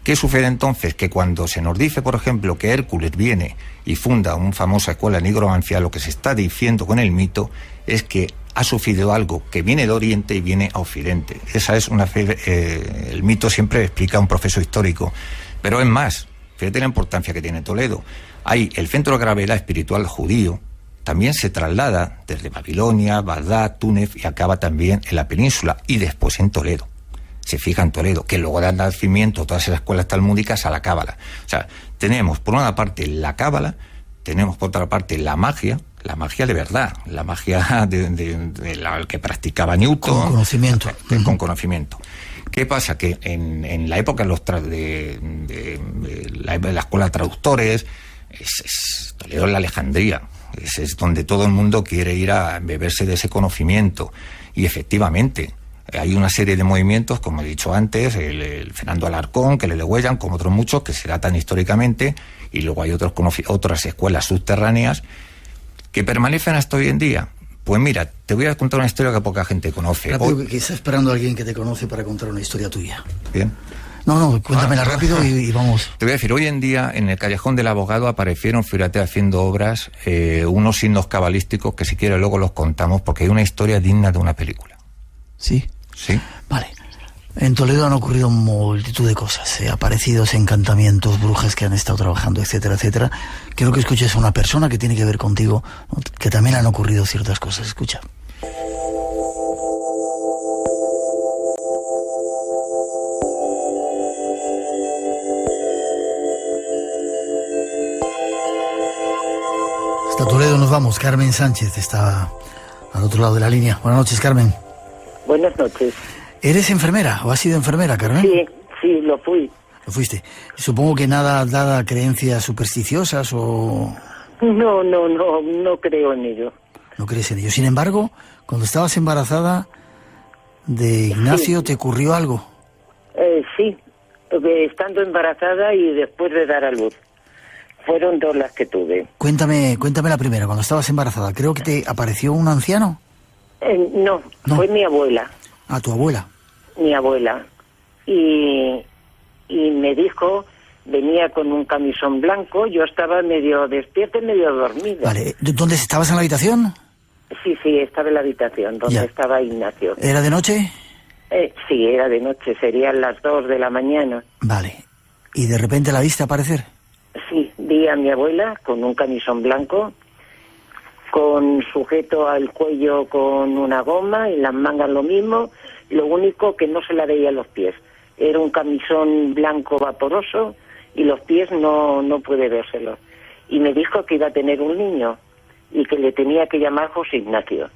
¿Qué sucede entonces? Que cuando se nos dice, por ejemplo, que Hércules viene y funda una famosa escuela de nigromancia, lo que se está diciendo con el mito es que ha sufrido algo que viene de Oriente y viene a Occidente. Esa es una fe, el mito siempre explica un proceso histórico. Pero es más, fíjate la importancia que tiene Toledo. Hay el centro de gravedad espiritual judío, también se traslada desde Babilonia, Bagdad, Túnez y acaba también en la península y después en Toledo. Se fija en Toledo, que luego da nacimiento a todas esas escuelas talmúdicas a la cábala. O sea, tenemos por una parte la cábala, tenemos por otra parte la magia de verdad, la magia de la que practicaba Newton. Con conocimiento. Con conocimiento. ¿Qué pasa? Que en la época de la escuela de traductores, Toledo es la Alejandría, es donde todo el mundo quiere ir a beberse de ese conocimiento. Y efectivamente, hay una serie de movimientos, como he dicho antes, el Fernando Alarcón, que le huellan, como otros muchos, que se datan históricamente, y luego hay otras escuelas subterráneas que permanecen hasta hoy en día. Pues mira, te voy a contar una historia que poca gente conoce. Rápido, que está esperando a alguien que te conoce para contar una historia tuya. Bien. No, cuéntamela rápido y vamos. Te voy a decir, hoy en día en el Callejón del Abogado aparecieron, fíjate, haciendo obras, unos signos cabalísticos que si quieres luego los contamos, porque hay una historia digna de una película. ¿Sí? Sí. Vale. En Toledo han ocurrido multitud de cosas, aparecidos, encantamientos, brujas que han estado trabajando, etcétera, etcétera. Quiero que escuches a una persona que tiene que ver contigo, ¿no? Que también han ocurrido ciertas cosas. Escucha. Hasta Toledo nos vamos. Carmen Sánchez está al otro lado de la línea. Buenas noches, Carmen. Buenas noches. ¿Eres enfermera o has sido enfermera, Carmen? Sí, lo fui. Lo fuiste. Supongo que nada dada a creencias supersticiosas o... No creo en ello. No crees en ello. Sin embargo, cuando estabas embarazada de Ignacio, ¿te ocurrió algo? Sí, estando embarazada y después de dar a luz. Fueron dos las que tuve. Cuéntame la primera, cuando estabas embarazada. Creo que te apareció un anciano. No, fue mi abuela. Ah, tu abuela. Mi abuela. Y me dijo venía con un camisón blanco, yo estaba medio despierta y medio dormida. Vale, ¿dónde estabas, en la habitación? Sí, estaba en la habitación donde estaba Ignacio. ¿Era de noche? Sí, era de noche, serían las 2 de la mañana. Vale, ¿y de repente la viste aparecer? Sí, vi a mi abuela con un camisón blanco, con sujeto al cuello con una goma, y las mangas lo mismo, lo único que no se la veía los pies. Era un camisón blanco vaporoso y los pies no pude vérselos. Y me dijo que iba a tener un niño y que le tenía que llamar José Ignacio.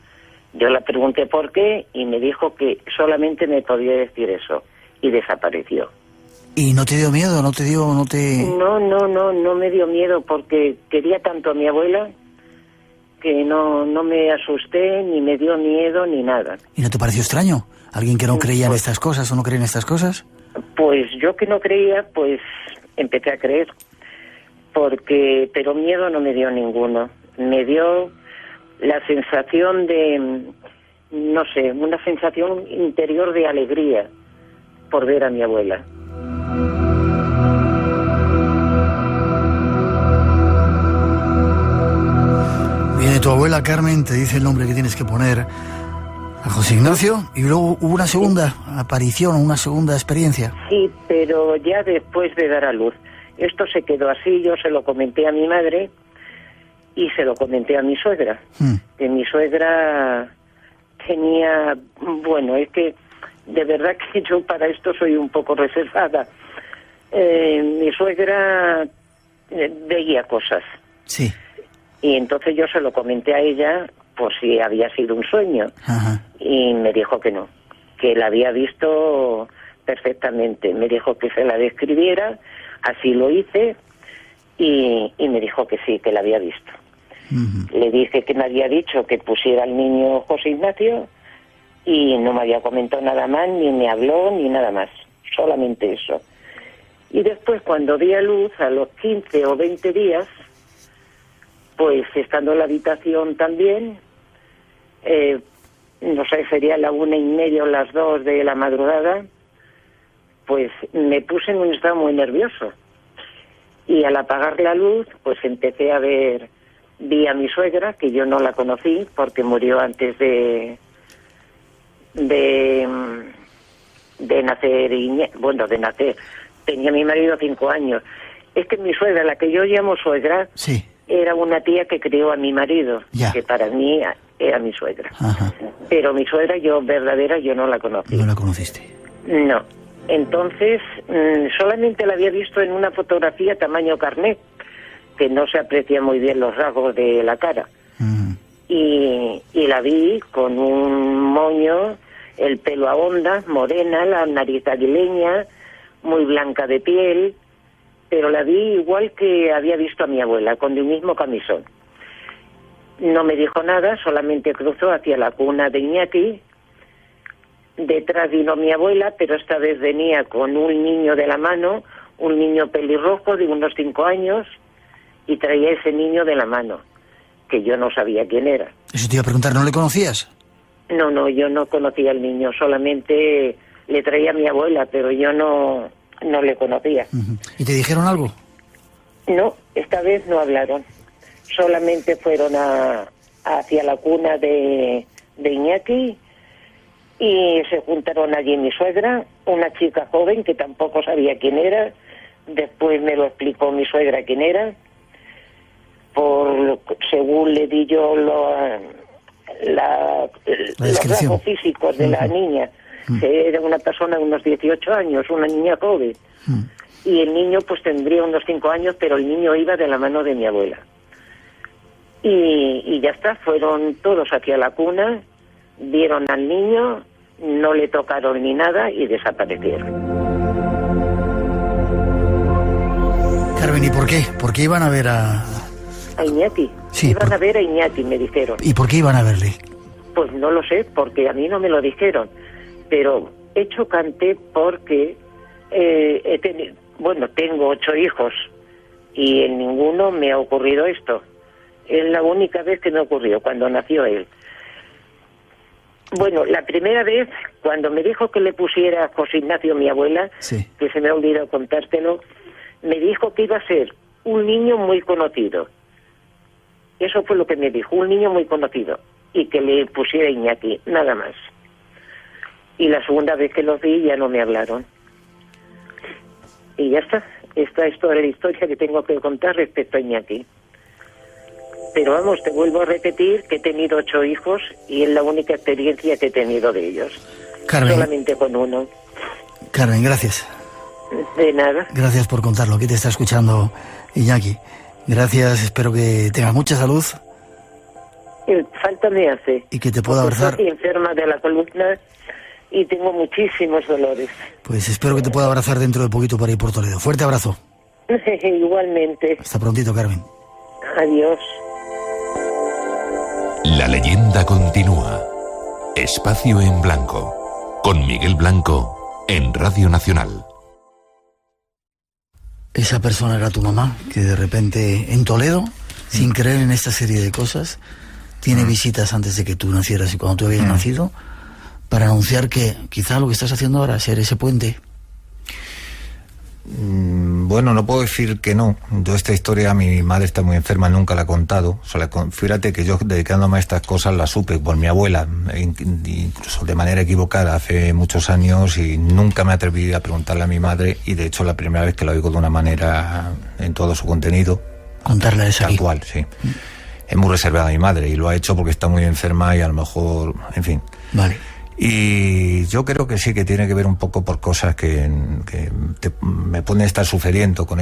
Yo le pregunté por qué y me dijo que solamente me podía decir eso, y desapareció. ¿Y no te dio miedo? ¿No te dio, no te...? No me dio miedo porque quería tanto a mi abuela que no me asusté, ni me dio miedo, ni nada. ¿Y no te pareció extraño? ¿Alguien que no creía en estas cosas o no creía en estas cosas? Pues yo que no creía, pues empecé a creer, pero miedo no me dio ninguno. Me dio la sensación de, no sé, una sensación interior de alegría por ver a mi abuela. Viene tu abuela Carmen, te dice el nombre que tienes que poner a José Ignacio, y luego hubo una segunda aparición, una segunda experiencia. Sí, pero ya después de dar a luz. Esto se quedó así, yo se lo comenté a mi madre y se lo comenté a mi suegra. Que mi suegra tenía, bueno, es que de verdad que yo para esto soy un poco reservada. Mi suegra veía cosas. Sí. Y entonces yo se lo comenté a ella por si había sido un sueño. Ajá. Y me dijo que no, que la había visto perfectamente. Me dijo que se la describiera, así lo hice, y me dijo que sí, que la había visto. Le dije que me había dicho que pusiera al niño José Ignacio y no me había comentado nada más, ni me habló, ni nada más, solamente eso. Y después, cuando di a luz, a los 15 o 20 días, pues estando en la habitación también, no sé, sería la 1:30 o las 2 de la madrugada, pues me puse en un estado muy nervioso. Y al apagar la luz, pues empecé a ver, vi a mi suegra, que yo no la conocí porque murió antes de nacer, de nacer. Tenía mi marido 5 años. Es que mi suegra, la que yo llamo suegra, sí, era una tía que crió a mi marido, ya, que para mí era mi suegra. Ajá. Pero mi suegra, verdadera, yo no la conocí. ¿No la conociste? No. Entonces, solamente la había visto en una fotografía tamaño carnet, que no se aprecia muy bien los rasgos de la cara. Y la vi con un moño, el pelo a ondas, morena, la nariz aguileña, muy blanca de piel, pero la vi igual que había visto a mi abuela, con el mismo camisón. No me dijo nada, solamente cruzó hacia la cuna de Iñaki. Detrás vino mi abuela, pero esta vez venía con un niño de la mano, un niño pelirrojo de unos 5 años, y traía ese niño de la mano, que yo no sabía quién era. Eso te iba a preguntar, ¿no le conocías? No, yo no conocía al niño, solamente le traía a mi abuela, pero yo no le conocía. ¿Y te dijeron algo? No, esta vez no hablaron. Solamente fueron hacia la cuna de Iñaki y se juntaron allí mi suegra, una chica joven que tampoco sabía quién era. Después me lo explicó mi suegra quién era. Según le di yo los rasgos físicos de la niña, que era una persona de unos 18 años, una niña joven. Y el niño pues tendría unos 5 años, pero el niño iba de la mano de mi abuela. Y ya está, fueron todos hacia la cuna, vieron al niño, no le tocaron ni nada y desaparecieron. Carmen, ¿y por qué? ¿Por qué iban a ver a Iñaki? Sí, iban a ver a Iñaki, me dijeron. ¿Y por qué iban a verle? Pues no lo sé, porque a mí no me lo dijeron. Pero es chocante porque tengo 8 hijos y en ninguno me ha ocurrido esto. Es la única vez que me ocurrió, cuando nació él. Bueno, la primera vez, cuando me dijo que le pusiera José Ignacio a mi abuela, sí, que se me ha olvidado contártelo, Me dijo que iba a ser un niño muy conocido. Eso fue lo que me dijo, un niño muy conocido. Y que le pusiera Iñaki, nada más. Y la segunda vez que los vi ya no me hablaron. Y ya está. Esta es toda la historia que tengo que contar respecto a Iñaki. Pero vamos, te vuelvo a repetir que he tenido 8 hijos y es la única experiencia que he tenido de ellos. Carmen. Solamente con uno. Carmen, gracias. De nada. Gracias por contarlo. Aquí te está escuchando Iñaki. Gracias, espero que tengas mucha salud. Falta me hace. Y que te pueda abrazar. Estoy enferma de la columna y tengo muchísimos dolores. Pues espero que te pueda abrazar dentro de poquito para ir por Toledo. Fuerte abrazo. Igualmente. Hasta prontito, Carmen. Adiós. La leyenda continúa. Espacio en Blanco. Con Miguel Blanco en Radio Nacional. Esa persona era tu mamá, que de repente en Toledo, sin creer en esta serie de cosas, tiene visitas antes de que tú nacieras y cuando tú habías nacido, para anunciar que quizá lo que estás haciendo ahora es ser ese puente. Bueno, no puedo decir que no. Yo esta historia, mi madre está muy enferma, nunca la he contado. Fíjate que yo, dedicándome a estas cosas, la supe por mi abuela, incluso de manera equivocada, hace muchos años, y nunca me atreví a preguntarle a mi madre, y de hecho la primera vez que lo oigo de una manera en todo su contenido. Contarla esa tal cual, sí. Es muy reservada mi madre, y lo ha hecho porque está muy enferma y a lo mejor, en fin. Vale. Y yo creo que sí, que tiene que ver un poco por cosas que me pueden estar sufriendo con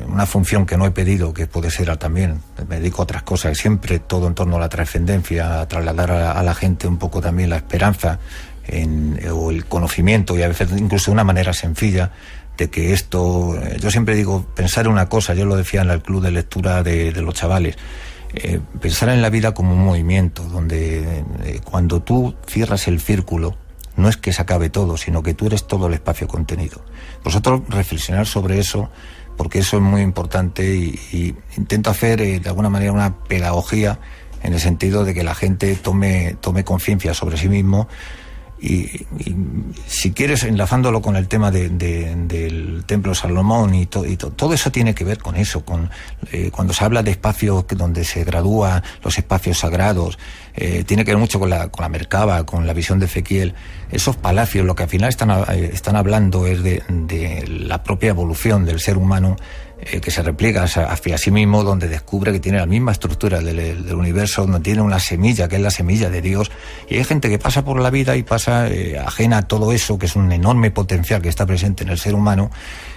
una función que no he pedido, que puede ser también, me dedico a otras cosas, siempre todo en torno a la trascendencia, a trasladar a la gente un poco también la esperanza o el conocimiento, y a veces incluso de una manera sencilla, de que esto, yo siempre digo, pensar en una cosa, yo lo decía en el club de lectura de los chavales, pensar en la vida como un movimiento, donde cuando tú cierras el círculo, no es que se acabe todo, sino que tú eres todo el espacio contenido. Vosotros reflexionar sobre eso, porque eso es muy importante, y intento hacer de alguna manera una pedagogía en el sentido de que la gente tome conciencia sobre sí mismo. Y si quieres, enlazándolo con el tema del Templo de Salomón y todo eso tiene que ver con eso, cuando se habla de espacios donde se gradúan los espacios sagrados, tiene que ver mucho con la Merkaba, con la visión de Ezequiel. Esos palacios, lo que al final están hablando es de la propia evolución del ser humano, que se repliega hacia sí mismo, donde descubre que tiene la misma estructura del universo, donde tiene una semilla, que es la semilla de Dios. Y hay gente que pasa por la vida y pasa ajena a todo eso, que es un enorme potencial que está presente en el ser humano.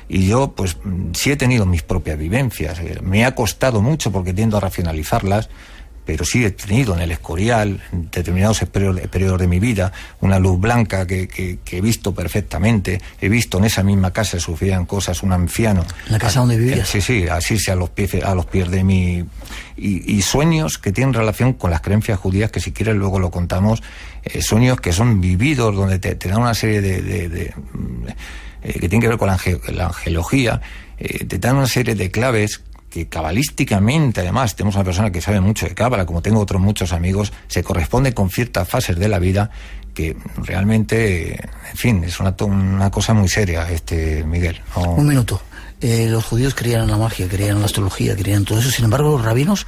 Y yo, pues, sí he tenido mis propias vivencias. Me ha costado mucho porque tiendo a racionalizarlas, pero sí he tenido en el Escorial, en determinados periodos de mi vida, una luz blanca que he visto perfectamente. He visto en esa misma casa sufrían cosas, un anciano. ¿La casa donde vivías? Sí, asirse a los pies de mí. Y sueños que tienen relación con las creencias judías, que si quieres luego lo contamos, sueños que son vividos, donde te dan una serie que tienen que ver con la angelología, te dan una serie de claves que cabalísticamente, además, tenemos una persona que sabe mucho de cábala, como tengo otros muchos amigos, se corresponde con ciertas fases de la vida que realmente, en fin, es una cosa muy seria, Miguel. ¿No? Un minuto. Los judíos creían en la magia, creían en la astrología, creían en todo eso. Sin embargo, los rabinos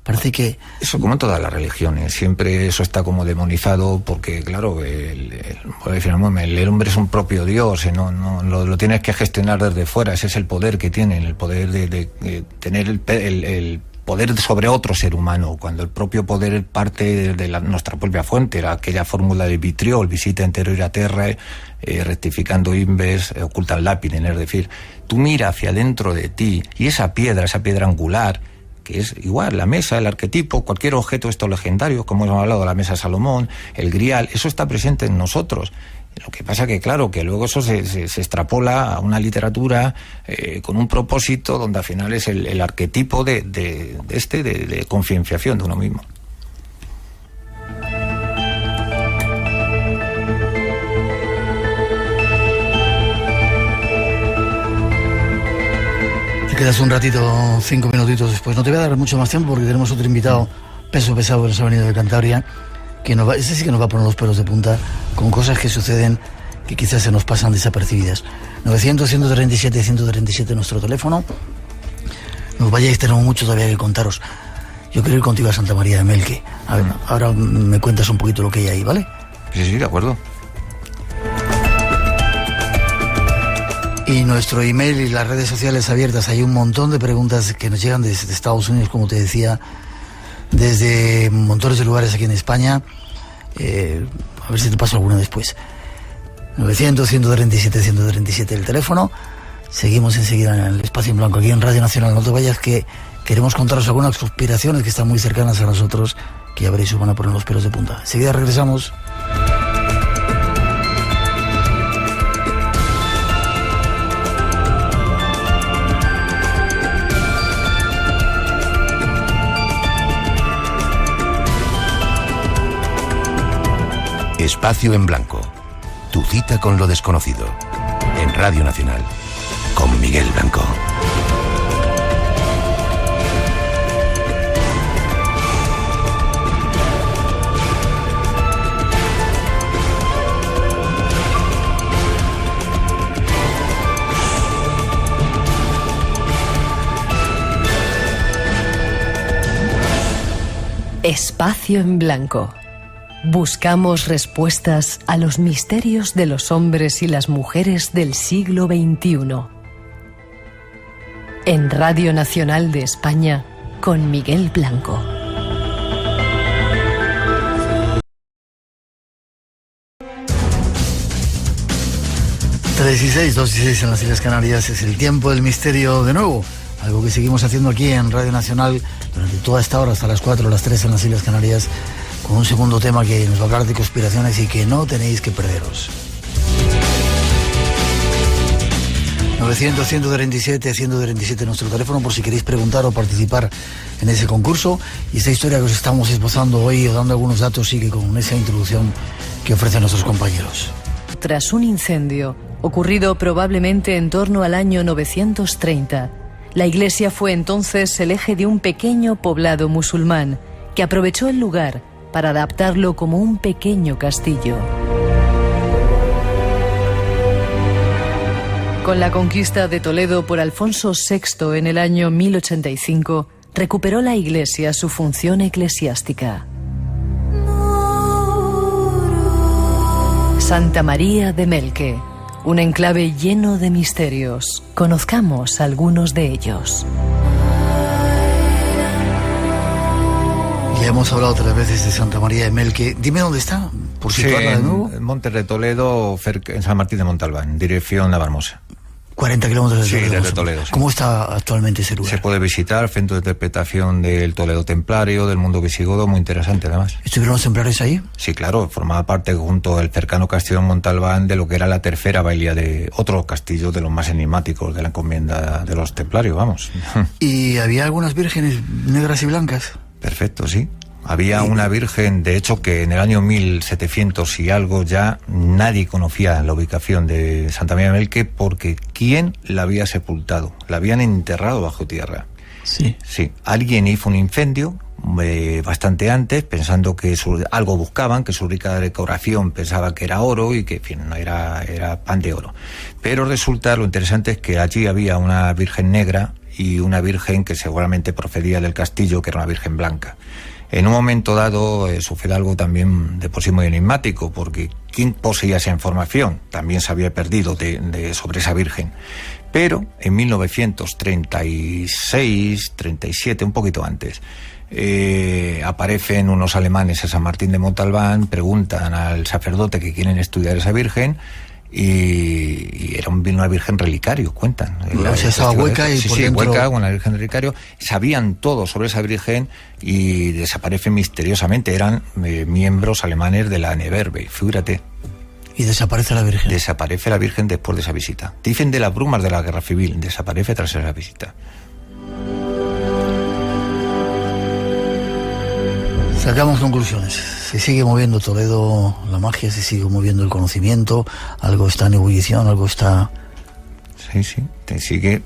parece que... Eso, como en todas las religiones, siempre eso está como demonizado, porque claro, el hombre es un propio Dios, no lo tienes que gestionar desde fuera. Ese es el poder que tienen, el poder de tener el poder sobre otro ser humano, cuando el propio poder parte de nuestra propia fuente. Era aquella fórmula de Vitriol: visita interior a terra, rectificando inves, ocultan lápiden. Es decir, tú mira hacia dentro de ti, y esa piedra angular, que es igual, la mesa, el arquetipo, cualquier objeto estos legendarios, como hemos hablado, la mesa de Salomón, el grial, eso está presente en nosotros. Lo que pasa que, claro, que luego eso se extrapola a una literatura con un propósito, donde al final es el arquetipo de concienciación de uno mismo. Quedas un ratito, 5 minutitos después. No te voy a dar mucho más tiempo porque tenemos otro invitado, peso pesado, que nos ha venido de Cantabria, que sí que nos va a poner los pelos de punta con cosas que suceden que quizás se nos pasan desapercibidas. 900-137-137 nuestro teléfono. Nos vayáis, tenemos mucho todavía que contaros. Yo quiero ir contigo a Santa María de Melque. A ver, ahora me cuentas un poquito lo que hay ahí, ¿vale? Sí, de acuerdo. Y nuestro email y las redes sociales abiertas. Hay un montón de preguntas que nos llegan desde Estados Unidos, como te decía, desde montones de lugares aquí en España. A ver si te paso alguna después. 900-137-137 el teléfono. Seguimos enseguida en el Espacio en Blanco, aquí en Radio Nacional. No te vayas, que queremos contaros algunas conspiraciones que están muy cercanas a nosotros, que ya veréis, os van a poner los pelos de punta. Enseguida regresamos. Espacio en Blanco. Tu cita con lo desconocido. En Radio Nacional. Con Miguel Blanco. Espacio en Blanco. Buscamos respuestas a los misterios de los hombres y las mujeres del siglo XXI. En Radio Nacional de España, con Miguel Blanco. Tres y 6, 2 y 6 en las Islas Canarias. Es el tiempo del misterio de nuevo. Algo que seguimos haciendo aquí en Radio Nacional durante toda esta hora, hasta las 4 o las 3 en las Islas Canarias, con un segundo tema que nos va a hablar de conspiraciones y que no tenéis que perderos. 900-137-137 nuestro teléfono por si queréis preguntar o participar en ese concurso. Y esta historia que os estamos esbozando hoy o dando algunos datos sigue con esa introducción que ofrecen nuestros compañeros. Tras un incendio ocurrido probablemente en torno al año 930, la iglesia fue entonces el eje de un pequeño poblado musulmán que aprovechó el lugar para adaptarlo como un pequeño castillo. Con la conquista de Toledo por Alfonso VI en el año 1085, recuperó la iglesia su función eclesiástica. Santa María de Melque, un enclave lleno de misterios. Conozcamos algunos de ellos. Ya hemos hablado 3 veces de Santa María de Melque. Dime dónde está, por situarla de nuevo. En Montes de Toledo, en San Martín de Montalbán, dirección Navarmosa. 40 kilómetros de Toledo. Sí, desde Toledo. Sí. ¿Cómo está actualmente ese lugar? Se puede visitar, centro de interpretación del Toledo templario, del mundo visigodo, muy interesante además. ¿Estuvieron los templarios ahí? Sí, claro, formaba parte junto al cercano castillo de Montalbán de lo que era la tercera bailía de otro castillo de los más enigmáticos de la encomienda de los templarios, vamos. ¿Y había algunas vírgenes negras y blancas? Perfecto, sí. Había una virgen, de hecho, que en el año 1700 y algo ya nadie conocía la ubicación de Santa María de Melque porque ¿quién la había sepultado? La habían enterrado bajo tierra. Sí. Sí, alguien hizo un incendio bastante antes, pensando que algo buscaban, que su rica decoración pensaba que era oro y que, en fin, era pan de oro. Pero resulta, lo interesante es que allí había una virgen negra y una virgen que seguramente procedía del castillo, que era una virgen blanca. En un momento dado sucede algo también de por sí muy enigmático, porque ¿quién poseía esa información? También se había perdido sobre esa virgen. Pero en 1936, 37, un poquito antes, aparecen unos alemanes en San Martín de Montalbán, preguntan al sacerdote que quieren estudiar esa virgen, y era una virgen relicario, cuentan. O sea, estaba hueca y por dentro... hueca con la virgen relicario. Sabían todo sobre esa virgen y desaparece misteriosamente. Eran miembros alemanes de la Neverbe, figúrate. Y desaparece la virgen. Desaparece la virgen después de esa visita. Dicen de las brumas de la guerra civil, desaparece tras esa visita. Sacamos conclusiones. Se sigue moviendo Toledo, la magia, se sigue moviendo el conocimiento, algo está en ebullición, algo está... Sí,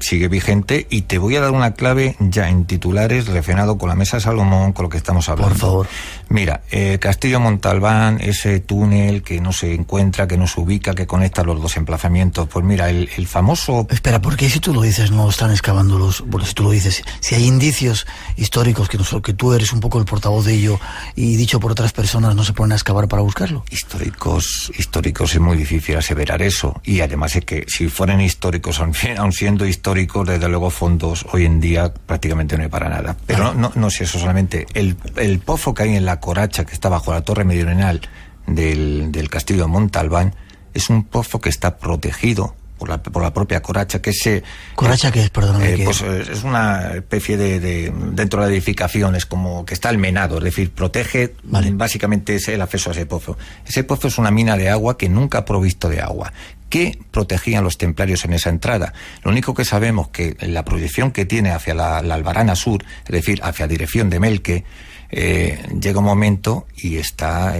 sigue vigente, y te voy a dar una clave ya en titulares relacionado con la Mesa de Salomón, con lo que estamos hablando. Por favor. Mira, Castillo Montalbán, ese túnel que no se encuentra, que no se ubica, que conecta los dos emplazamientos, pues mira, el famoso... Espera, ¿por qué si tú lo dices no están excavando porque si tú lo dices, si hay indicios históricos que tú eres un poco el portavoz de ello y dicho por otras personas, no se ponen a excavar para buscarlo? Históricos es muy difícil aseverar eso, y además es que si fueran históricos, aun siendo históricos, desde luego fondos hoy en día prácticamente no hay para nada. Pero no es eso solamente, el pozo que hay en la Coracha, que está bajo la torre meridional del Castillo de Montalbán, es un pozo que está protegido por la propia Coracha, que ¿Coracha qué es? Perdóname. Pues es una especie de dentro de la edificación, es como que está almenado, es decir, protege, básicamente es el acceso a ese pozo. Ese pozo es una mina de agua que nunca ha provisto de agua. ¿Qué protegían los templarios en esa entrada? Lo único que sabemos que la proyección que tiene hacia la Albarana Sur, es decir, hacia dirección de Melque, llega un momento y está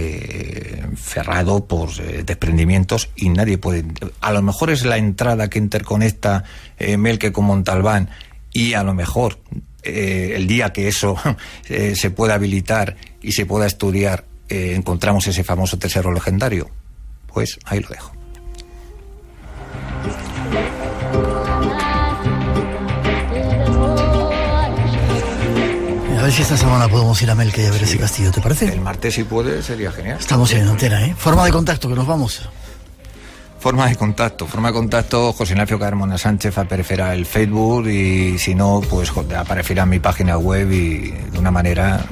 cerrado por desprendimientos y nadie puede... A lo mejor es la entrada que interconecta Melque con Montalbán, y a lo mejor el día que eso se pueda habilitar y se pueda estudiar, encontramos ese famoso tesoro legendario. Pues ahí lo dejo. A ver si esta semana podemos ir a Melque y a ver ese castillo, ¿te parece? El martes, si puede, sería genial. Estamos en antena, ¿eh? Forma de contacto, que nos vamos. Forma de contacto, José Ignacio Carmona Sánchez aparecerá el Facebook, y si no, pues aparecerá en mi página web, y de una manera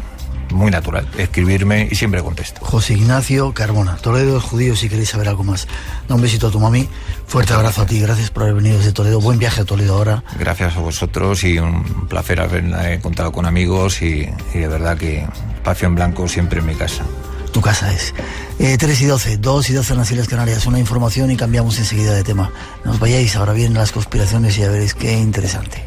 muy natural, escribirme y siempre contesto. José Ignacio Carmona, Toledo es judío, si queréis saber algo más. Da un besito a tu mami, fuerte abrazo a ti, gracias por haber venido desde Toledo, buen viaje a Toledo ahora. Gracias a vosotros, y un placer haber contado con amigos, y de verdad que Espacio en Blanco siempre en mi casa. Tu casa es. 3 y 12, 2 y 12 en las Islas Canarias, una información y cambiamos enseguida de tema. No os vayáis, ahora vienen las conspiraciones y ya veréis qué interesante.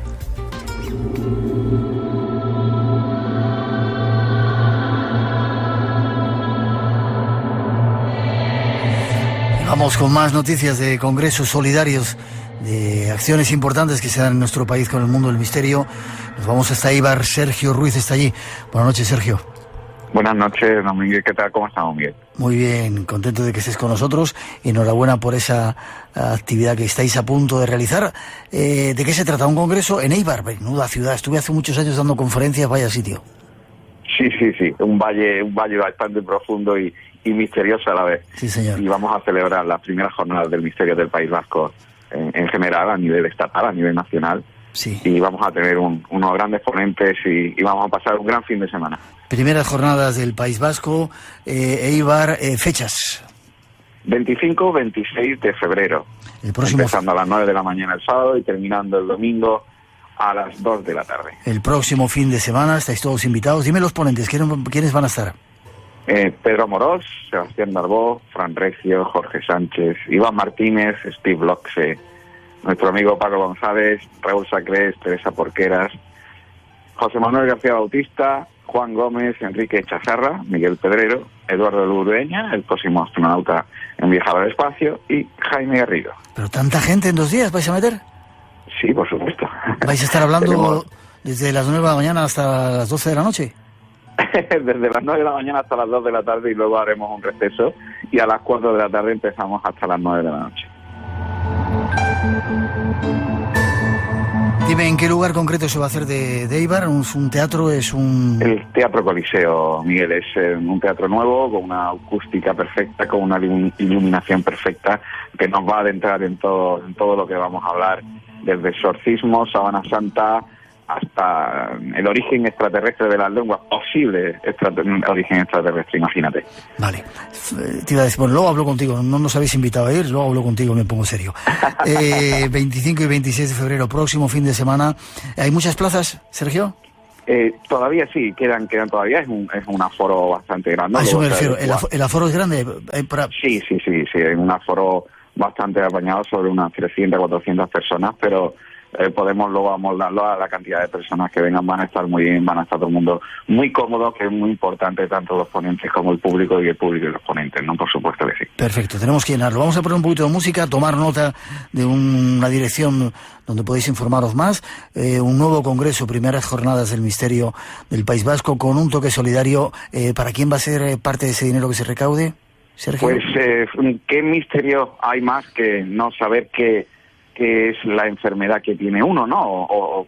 Vamos con más noticias de congresos solidarios, de acciones importantes que se dan en nuestro país con el mundo del misterio. Nos vamos hasta Eibar. Sergio Ruiz está allí. Buenas noches, Sergio. Buenas noches, don Miguel. ¿Qué tal? ¿Cómo estamos, Miguel? Muy bien, contento de que estés con nosotros. Enhorabuena por esa actividad que estáis a punto de realizar. ¿De qué se trata? Un congreso en Eibar, menuda ciudad. Estuve hace muchos años dando conferencias, vaya sitio. Sí. Un valle bastante profundo y misterioso a la vez. Sí, señor. Y vamos a celebrar las primeras jornadas del misterio del País Vasco en general, a nivel estatal, a nivel nacional. Sí. Y vamos a tener unos grandes ponentes y vamos a pasar un gran fin de semana. Primeras jornadas del País Vasco, Eibar, fechas. 25-26 de febrero. Empezando a las 9 de la mañana el sábado y terminando el domingo a las 2 de la tarde. El próximo fin de semana estáis todos invitados. Dime los ponentes, ¿quiénes van a estar? Pedro Amorós, Sebastián Darbó, Fran Recio, Jorge Sánchez, Iván Martínez, Steve Loxe, nuestro amigo Paco González, Raúl Sacrés, Teresa Porqueras, José Manuel García Bautista, Juan Gómez, Enrique Chazarra, Miguel Pedrero, Eduardo Lurueña, el próximo astronauta en viajar al espacio, y Jaime Garrido. ¿Pero tanta gente en 2 días vais a meter? Sí, por supuesto. ¿Vais a estar hablando desde las 9 de la mañana hasta las 12 de la noche? Desde las 9 de la mañana hasta las 2 de la tarde, y luego haremos un receso, y a las 4 de la tarde empezamos hasta las 9 de la noche. Dime, ¿en qué lugar concreto se va a hacer de Eibar? ¿Es un teatro? ¿Es un...? El Teatro Coliseo, Miguel, es un teatro nuevo, con una acústica perfecta, con una iluminación perfecta, que nos va a adentrar en todo lo que vamos a hablar, desde exorcismo, Sábana Santa, hasta el origen extraterrestre de las lenguas, posible origen extraterrestre, imagínate. Vale. Te iba a decir, bueno, luego hablo contigo, no nos habéis invitado a ir, luego hablo contigo, me pongo serio. 25 y 26 de febrero, próximo fin de semana. ¿Hay muchas plazas, Sergio? Todavía sí, quedan todavía, es un aforo bastante grande. A eso me refiero, ¿el aforo es grande? Sí, hay un aforo bastante apañado, sobre unas 300, 400 personas, pero podemos luego amoldarlo a la cantidad de personas que vengan. Van a estar muy bien, van a estar todo el mundo muy cómodo, que es muy importante tanto los ponentes como el público y los ponentes, ¿no? Por supuesto que sí. Perfecto, tenemos que llenarlo. Vamos a poner un poquito de música, tomar nota de una dirección donde podéis informaros más. Un nuevo congreso, primeras jornadas del misterio del País Vasco, con un toque solidario. ¿Para quién va a ser parte de ese dinero que se recaude, Sergio? Pues qué misterio hay más que no saber qué es la enfermedad que tiene uno, ¿no? O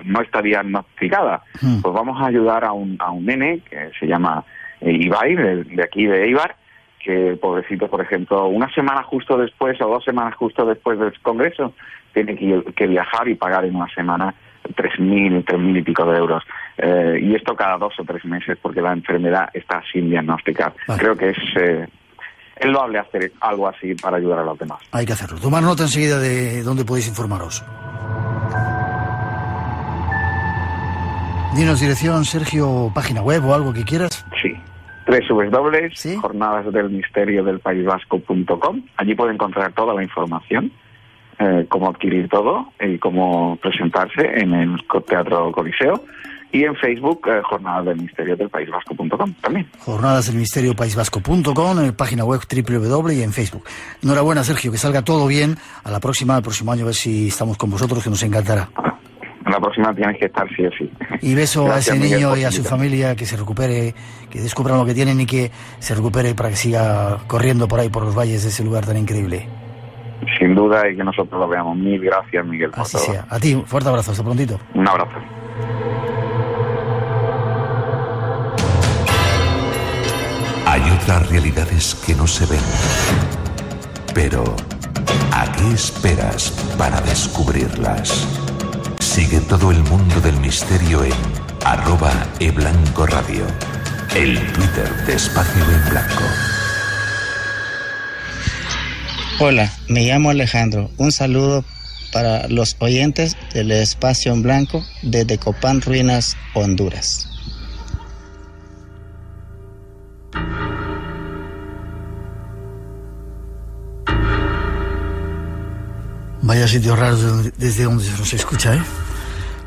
no está diagnosticada. Pues vamos a ayudar a un nene que se llama Ibai, de aquí de Eibar, que el pobrecito, por ejemplo, una semana justo después o 2 semanas justo después del congreso, tiene que viajar y pagar en una semana 3.000 y pico de euros. Y esto cada 2 o 3 meses, porque la enfermedad está sin diagnosticar. Vale. Creo que es loable hacer algo así para ayudar a los demás. Hay que hacerlo. Tomar nota enseguida de dónde podéis informaros. Dinos dirección, Sergio, página web o algo que quieras. Sí, www.jornadasdelmisteriodelpaisvasco.com. Allí puede encontrar toda la información, cómo adquirir todo y cómo presentarse en el Teatro Coliseo. Y en Facebook, Jornadas del Misterio del País Vasco.com también. Jornadas del Misterio paisvasco.com, en página web www y en Facebook. Enhorabuena, Sergio, que salga todo bien. A la próxima, el próximo año, a ver si estamos con vosotros, que nos encantará. A la próxima tienes que estar sí o sí. Y beso Gracias, a ese niño y a su familia, que se recupere, que descubran lo que tienen y que se recupere para que siga corriendo por ahí, por los valles de ese lugar tan increíble. Sin duda, y que nosotros lo veamos. Mil gracias, Miguel. Así sea. A ti, un fuerte abrazo. Hasta prontito. Un abrazo. Hay otras realidades que no se ven. Pero, ¿a qué esperas para descubrirlas? Sigue todo el mundo del misterio en @eblancoradio, el Twitter de Espacio en Blanco. Hola, me llamo Alejandro. Un saludo para los oyentes del Espacio en Blanco desde Copán Ruinas, Honduras. Vaya sitio raro desde donde se nos escucha, ¿eh?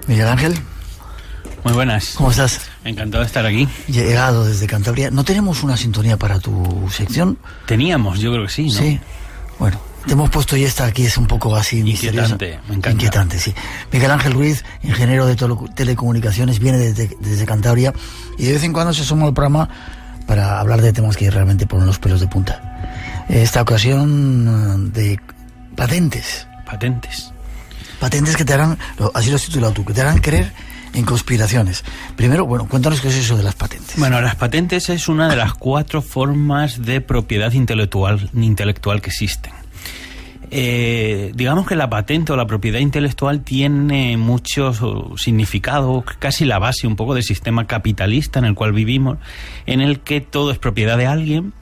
Miguel Ángel. Muy buenas. ¿Cómo estás? Encantado de estar aquí. Llegado desde Cantabria. ¿No tenemos una sintonía para tu sección? Teníamos, yo creo que sí, ¿no? Sí. Bueno, te hemos puesto y esta aquí es un poco así misteriosa. Inquietante, me encanta. Inquietante, sí. Miguel Ángel Ruiz, ingeniero de telecomunicaciones, viene desde Cantabria y de vez en cuando se asoma al programa para hablar de temas que realmente ponen los pelos de punta. Esta ocasión de patentes. Patentes que te harán, así lo has titulado tú, que te harán creer en conspiraciones. Primero, bueno, cuéntanos qué es eso de las patentes. Bueno, las patentes es una de las 4 formas de propiedad intelectual que existen. Digamos que la patente o la propiedad intelectual tiene mucho significado, casi la base un poco del sistema capitalista en el cual vivimos, en el que todo es propiedad de alguien.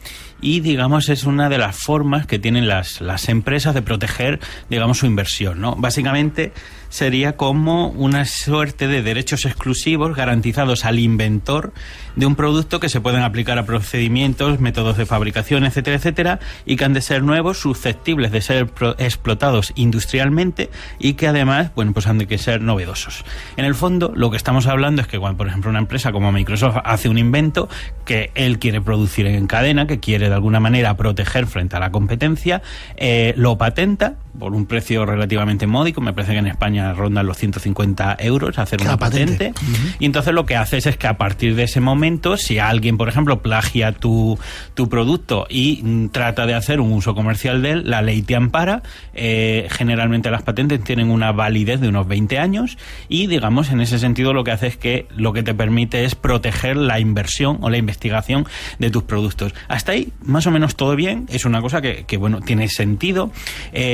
Y, digamos, es una de las formas que tienen las empresas de proteger, digamos, su inversión, ¿no? Básicamente sería como una suerte de derechos exclusivos garantizados al inventor de un producto que se pueden aplicar a procedimientos, métodos de fabricación, etcétera, etcétera, y que han de ser nuevos, susceptibles de ser explotados industrialmente y que además, bueno, pues han de ser novedosos. En el fondo, lo que estamos hablando es que cuando, por ejemplo, una empresa como Microsoft hace un invento que él quiere producir en cadena, que quiere de alguna manera proteger frente a la competencia, lo patenta por un precio relativamente módico, me parece que en España rondan los 150 euros hacer una patente. Y entonces lo que haces es que a partir de ese momento, si alguien, por ejemplo, plagia tu producto y trata de hacer un uso comercial de él, la ley te ampara. Generalmente las patentes tienen una validez de unos 20 años y, digamos, en ese sentido lo que hace es que lo que te permite es proteger la inversión o la investigación de tus productos. Hasta ahí, más o menos todo bien, es una cosa que bueno, tiene sentido.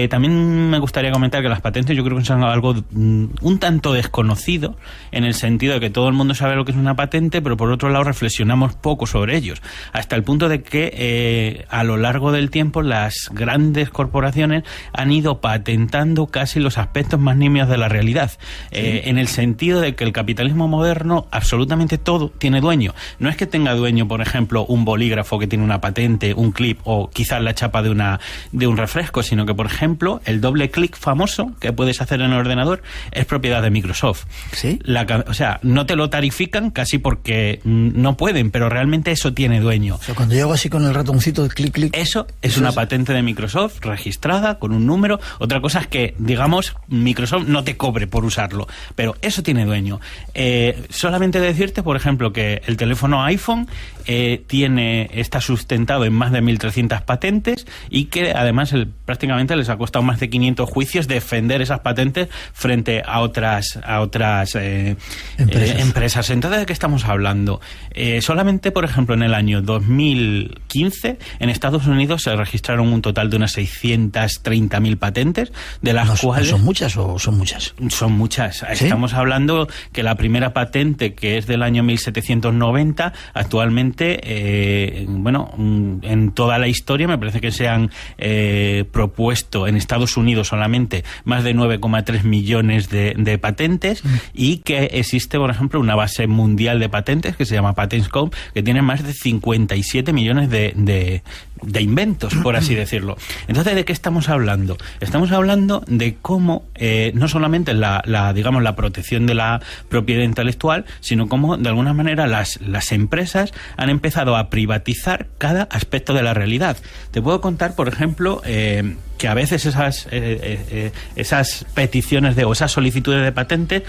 También me gustaría comentar que las patentes yo creo que son algo un tanto desconocido, en el sentido de que todo el mundo sabe lo que es una patente, pero por otro lado reflexionamos poco sobre ellos, hasta el punto de que a lo largo del tiempo las grandes corporaciones han ido patentando casi los aspectos más nimios de la realidad, en el sentido de que el capitalismo moderno absolutamente todo tiene dueño. No es que tenga dueño, por ejemplo, un bolígrafo que tiene una patente solamente un clip o quizás la chapa de un refresco, sino que, por ejemplo, el doble clic famoso que puedes hacer en el ordenador es propiedad de Microsoft. ¿Sí? O sea, no te lo tarifican casi porque no pueden, pero realmente eso tiene dueño. O sea, cuando yo hago así con el ratoncito de clic, clic... Eso es una patente de Microsoft registrada con un número. Otra cosa es que, digamos, Microsoft no te cobre por usarlo, pero eso tiene dueño. Solamente decirte, por ejemplo, que el teléfono iPhone está sustentado en más de 1.300 patentes y que además prácticamente les ha costado más de 500 juicios defender esas patentes frente a otras empresas. Entonces, ¿de qué estamos hablando? Solamente, por ejemplo, en el año 2015 en Estados Unidos se registraron un total de unas 630.000 patentes, de las cuales... ¿Son muchas o son muchas? Son muchas. ¿Sí? Estamos hablando que la primera patente, que es del año 1790, actualmente, en toda la historia me parece que se han propuesto en Estados Unidos solamente más de 9,3 millones de patentes y que existe, por ejemplo, una base mundial de patentes que se llama PatentScope, que tiene más de 57 millones de inventos, por así decirlo. Entonces, ¿de qué estamos hablando? Estamos hablando de cómo no solamente la protección de la propiedad intelectual, sino cómo de alguna manera las empresas han empezado a privatizar cada aspecto de la realidad. Te puedo contar, por ejemplo, que a veces esas peticiones o esas solicitudes de patentes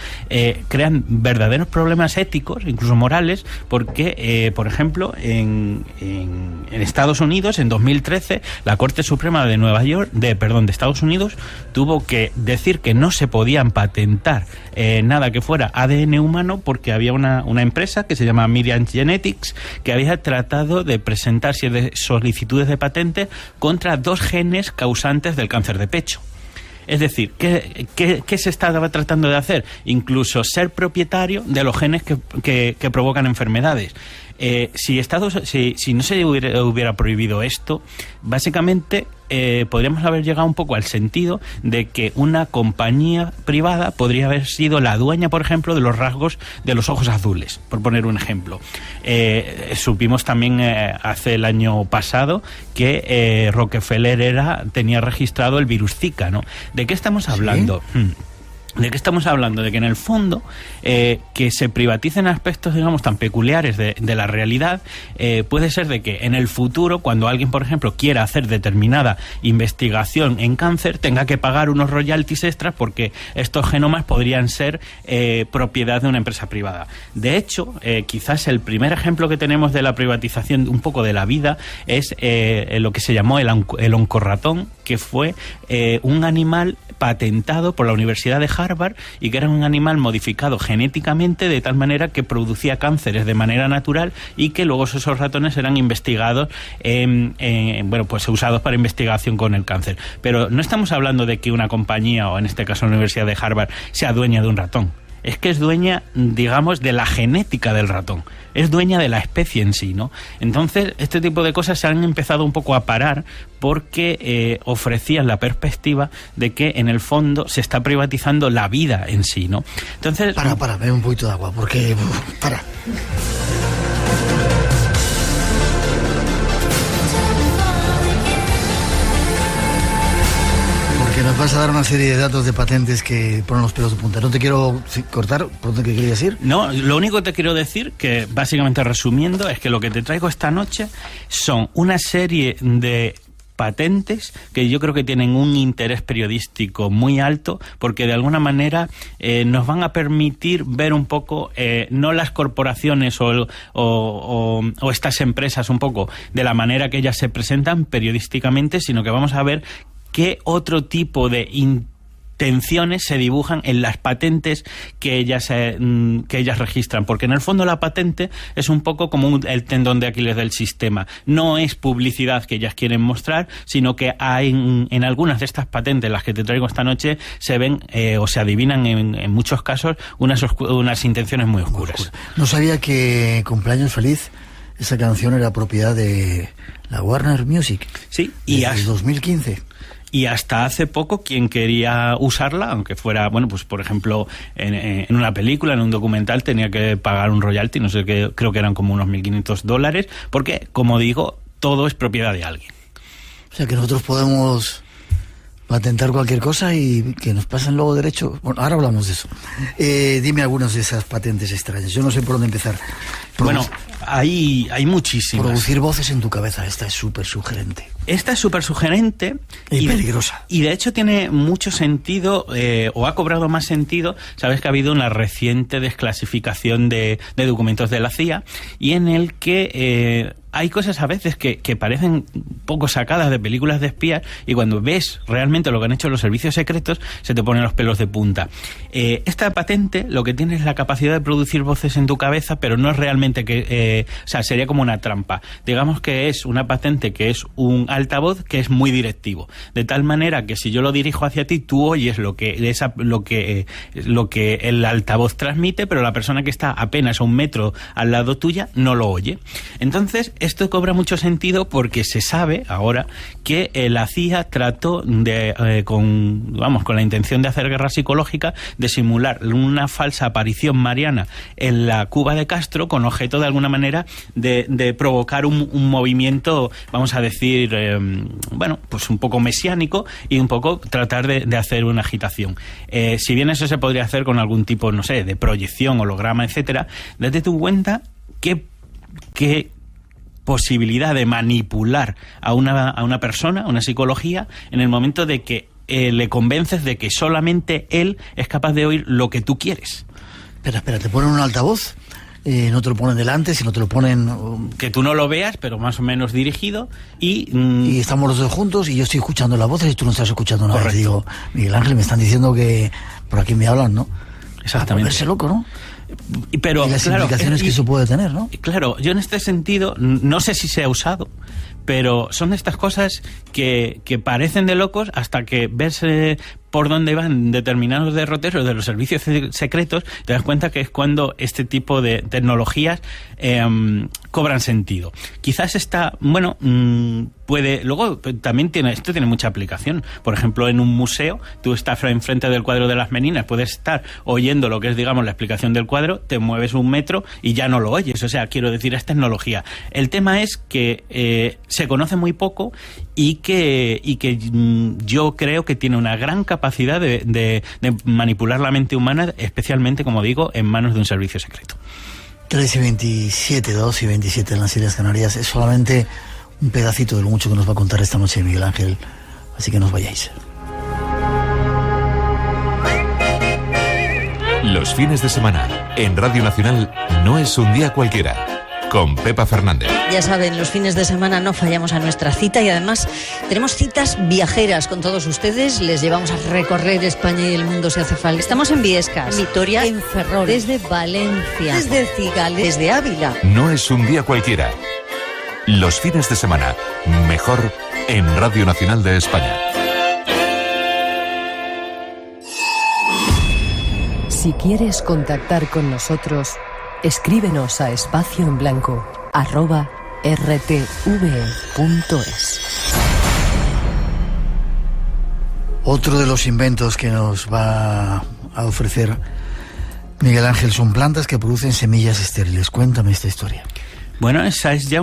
crean verdaderos problemas éticos, incluso morales, porque, por ejemplo, en Estados Unidos, en 2013, la Corte Suprema de Estados Unidos tuvo que decir que no se podían patentar nada que fuera ADN humano porque había una empresa que se llama Myriad Genetics que había tratado de presentar solicitudes de patente contra 2 genes causantes del cáncer de pecho. Es decir, ¿qué se estaba tratando de hacer? Incluso ser propietario de los genes que provocan enfermedades. Si no se hubiera prohibido esto, básicamente podríamos haber llegado un poco al sentido de que una compañía privada podría haber sido la dueña, por ejemplo, de los rasgos de los ojos azules, por poner un ejemplo. Supimos también hace el año pasado que Rockefeller tenía registrado el virus Zika, ¿no? ¿De qué estamos hablando? ¿Sí? ¿De qué estamos hablando? De que en el fondo que se privaticen aspectos, digamos, tan peculiares de la realidad, puede ser de que en el futuro, cuando alguien, por ejemplo, quiera hacer determinada investigación en cáncer, tenga que pagar unos royalties extras porque estos genomas podrían ser propiedad de una empresa privada. De hecho, quizás el primer ejemplo que tenemos de la privatización un poco de la vida es lo que se llamó el oncorratón, que fue un animal patentado por la Universidad de Harvard y que era un animal modificado genéticamente de tal manera que producía cánceres de manera natural y que luego esos ratones eran investigados, usados para investigación con el cáncer. Pero no estamos hablando de que una compañía, o en este caso la Universidad de Harvard, sea dueña de un ratón. Es que es dueña, digamos, de la genética del ratón. Es dueña de la especie en sí, ¿no? Entonces, este tipo de cosas se han empezado un poco a parar porque ofrecían la perspectiva de que, en el fondo, se está privatizando la vida en sí, ¿no? Entonces... Para, bebe un poquito de agua, porque... Para. Nos vas a dar una serie de datos de patentes que ponen los pelos de punta. No te quiero cortar, ¿por dónde querías decir? No, lo único que te quiero decir, que básicamente resumiendo, es que lo que te traigo esta noche son una serie de patentes que yo creo que tienen un interés periodístico muy alto porque de alguna manera nos van a permitir ver un poco no las corporaciones o estas empresas un poco de la manera que ellas se presentan periodísticamente, sino que vamos a ver qué otro tipo de intenciones se dibujan en las patentes que ellas registran, porque en el fondo la patente es un poco como el tendón de Aquiles del sistema. No es publicidad que ellas quieren mostrar, sino que hay en algunas de estas patentes, las que te traigo esta noche, se ven o se adivinan en muchos casos unas intenciones muy oscuras. No sabía que Cumpleaños Feliz, esa canción era propiedad de la Warner Music. Sí, y desde el 2015. Y hasta hace poco quien quería usarla, aunque fuera, pues por ejemplo, en una película, en un documental, tenía que pagar un royalty, no sé qué, creo que eran como unos $1.500, porque, como digo, todo es propiedad de alguien. O sea que nosotros podemos patentar cualquier cosa y que nos pasen luego derecho. Bueno, ahora hablamos de eso. Dime algunas de esas patentes extrañas. Yo no sé por dónde empezar. Bueno, hay muchísimas. Producir voces en tu cabeza, esta es súper sugerente. Esta es súper sugerente y peligrosa. Y de hecho tiene mucho sentido, o ha cobrado más sentido. Sabes que ha habido una reciente desclasificación de documentos de la CIA y en el que hay cosas a veces que parecen poco sacadas de películas de espías y cuando ves realmente lo que han hecho los servicios secretos se te ponen los pelos de punta. Esta patente lo que tiene es la capacidad de producir voces en tu cabeza, pero no es realmente que... o sea, sería como una trampa. Digamos que es una patente que es un altavoz que es muy directivo. De tal manera que si yo lo dirijo hacia ti, tú oyes lo que el altavoz transmite, pero la persona que está apenas a 1 metro al lado tuya no lo oye. Entonces, esto cobra mucho sentido porque se sabe ahora que la CIA trató con la intención de hacer guerra psicológica, de simular una falsa aparición mariana en la Cuba de Castro con objeto de alguna manera de provocar un movimiento, vamos a decir, pues un poco mesiánico y un poco tratar de hacer una agitación. Si bien eso se podría hacer con algún tipo, no sé, de proyección, holograma, etcétera, date tú cuenta que posibilidad de manipular a una persona, a una psicología, en el momento de que le convences de que solamente él es capaz de oír lo que tú quieres. Espera, te ponen un altavoz, no te lo ponen delante, sino te lo ponen... Que tú no lo veas, pero más o menos dirigido, y estamos los dos juntos y yo estoy escuchando las voces y tú no estás escuchando nada. Correcto. Te digo, Miguel Ángel, me están diciendo que por aquí me hablan, ¿no? Exactamente. A volverse loco, ¿no? Pero, y las implicaciones que eso puede tener, ¿no? Claro, yo en este sentido, no sé si se ha usado, pero son de estas cosas que parecen de locos hasta que ves por dónde van determinados derroteros de los servicios secretos, te das cuenta que es cuando este tipo de tecnologías cobran sentido. Quizás luego también esto tiene mucha aplicación. Por ejemplo, en un museo, tú estás enfrente del cuadro de las Meninas, puedes estar oyendo lo que es, digamos, la explicación del cuadro, te mueves 1 metro y ya no lo oyes. O sea, quiero decir, es tecnología. El tema es que se conoce muy poco y que yo creo que tiene una gran capacidad de manipular la mente humana, especialmente, como digo, en manos de un servicio secreto. 13:27, 2:27 en las Islas Canarias. Es solamente un pedacito de lo mucho que nos va a contar esta noche Miguel Ángel, así que no os vayáis. Los fines de semana en Radio Nacional no es un día cualquiera, con Pepa Fernández. Ya saben, los fines de semana no fallamos a nuestra cita y además tenemos citas viajeras con todos ustedes. Les llevamos a recorrer España y el mundo si hace falta. Estamos en Viescas, Vitoria, en Ferrol, desde Valencia, desde Cigales, desde Ávila. No es un día cualquiera. Los fines de semana, mejor en Radio Nacional de España. Si quieres contactar con nosotros, escríbenos a espacioenblanco@rtve.es. Otro de los inventos que nos va a ofrecer Miguel Ángel son plantas que producen semillas estériles. Cuéntame esta historia. Bueno, esa es ya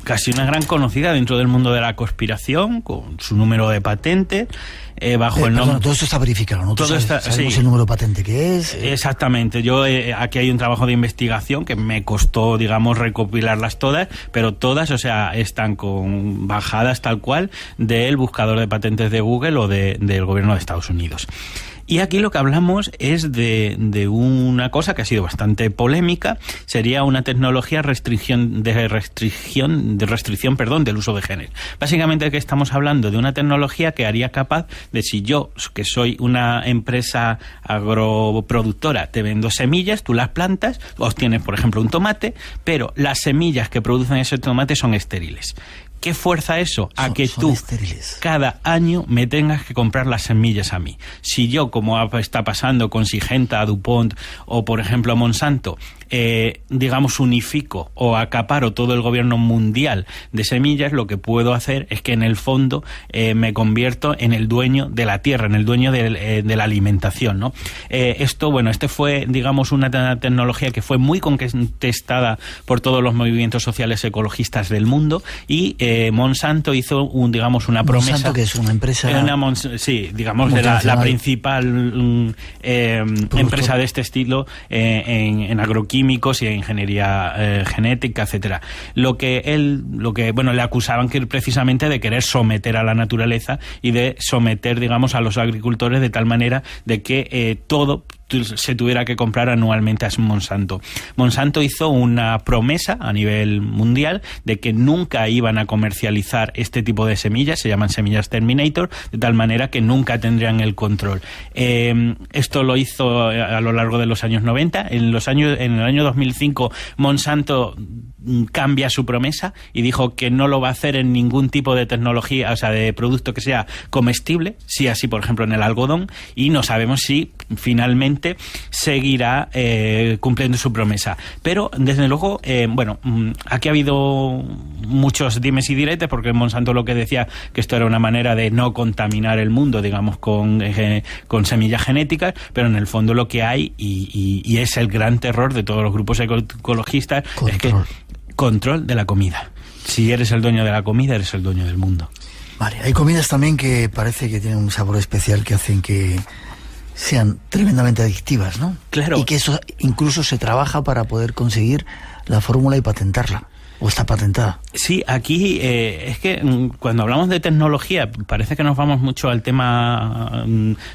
casi una gran conocida dentro del mundo de la conspiración, con su número de patentes, bajo el nombre... Todo esto está verificado, ¿no? Sabemos sí. El número de patente que es. Exactamente. Yo aquí hay un trabajo de investigación que me costó, digamos, recopilarlas todas, pero todas, o sea, están bajadas tal cual del buscador de patentes de Google o del gobierno de Estados Unidos. Y aquí lo que hablamos es de una cosa que ha sido bastante polémica, sería una tecnología de restricción del uso de genes. Básicamente que estamos hablando de una tecnología que haría capaz de, si yo, que soy una empresa agroproductora, te vendo semillas, tú las plantas, obtienes, por ejemplo, un tomate, pero las semillas que producen ese tomate son estériles. ¿Qué fuerza eso? A que tú cada año me tengas que comprar las semillas a mí. Si yo, como está pasando con Syngenta, DuPont o, por ejemplo, Monsanto, digamos, unifico o acaparo todo el gobierno mundial de semillas, lo que puedo hacer es que en el fondo me convierto en el dueño de la tierra, en el dueño de la alimentación, ¿no? Esto, bueno, fue, digamos, una tecnología que fue muy contestada por todos los movimientos sociales ecologistas del mundo, y Monsanto hizo una promesa. Monsanto, que es una empresa... sí, digamos, de la principal empresa de este estilo en agroquímicos y en ingeniería genética, etcétera. Lo que le acusaban que precisamente de querer someter a la naturaleza y de someter, digamos, a los agricultores de tal manera de que todo se tuviera que comprar anualmente a Monsanto. Monsanto hizo una promesa a nivel mundial de que nunca iban a comercializar este tipo de semillas, se llaman semillas Terminator, de tal manera que nunca tendrían el control. Esto lo hizo a lo largo de los años 90. En el año 2005 Monsanto cambia su promesa y dijo que no lo va a hacer en ningún tipo de tecnología, o sea, de producto que sea comestible, sí así, por ejemplo, en el algodón, y no sabemos si finalmente seguirá cumpliendo su promesa. Pero, desde luego, aquí ha habido muchos dimes y diretes, porque Monsanto lo que decía que esto era una manera de no contaminar el mundo, digamos, con semillas genéticas, pero en el fondo lo que hay, y es el gran terror de todos los grupos ecologistas, es que control de la comida. Si eres el dueño de la comida, eres el dueño del mundo. Vale, hay comidas también que parece que tienen un sabor especial, que hacen que sean tremendamente adictivas, ¿no? Claro. Y que eso incluso se trabaja para poder conseguir la fórmula y patentarla. ¿O está patentada? Sí, aquí es que cuando hablamos de tecnología parece que nos vamos mucho al tema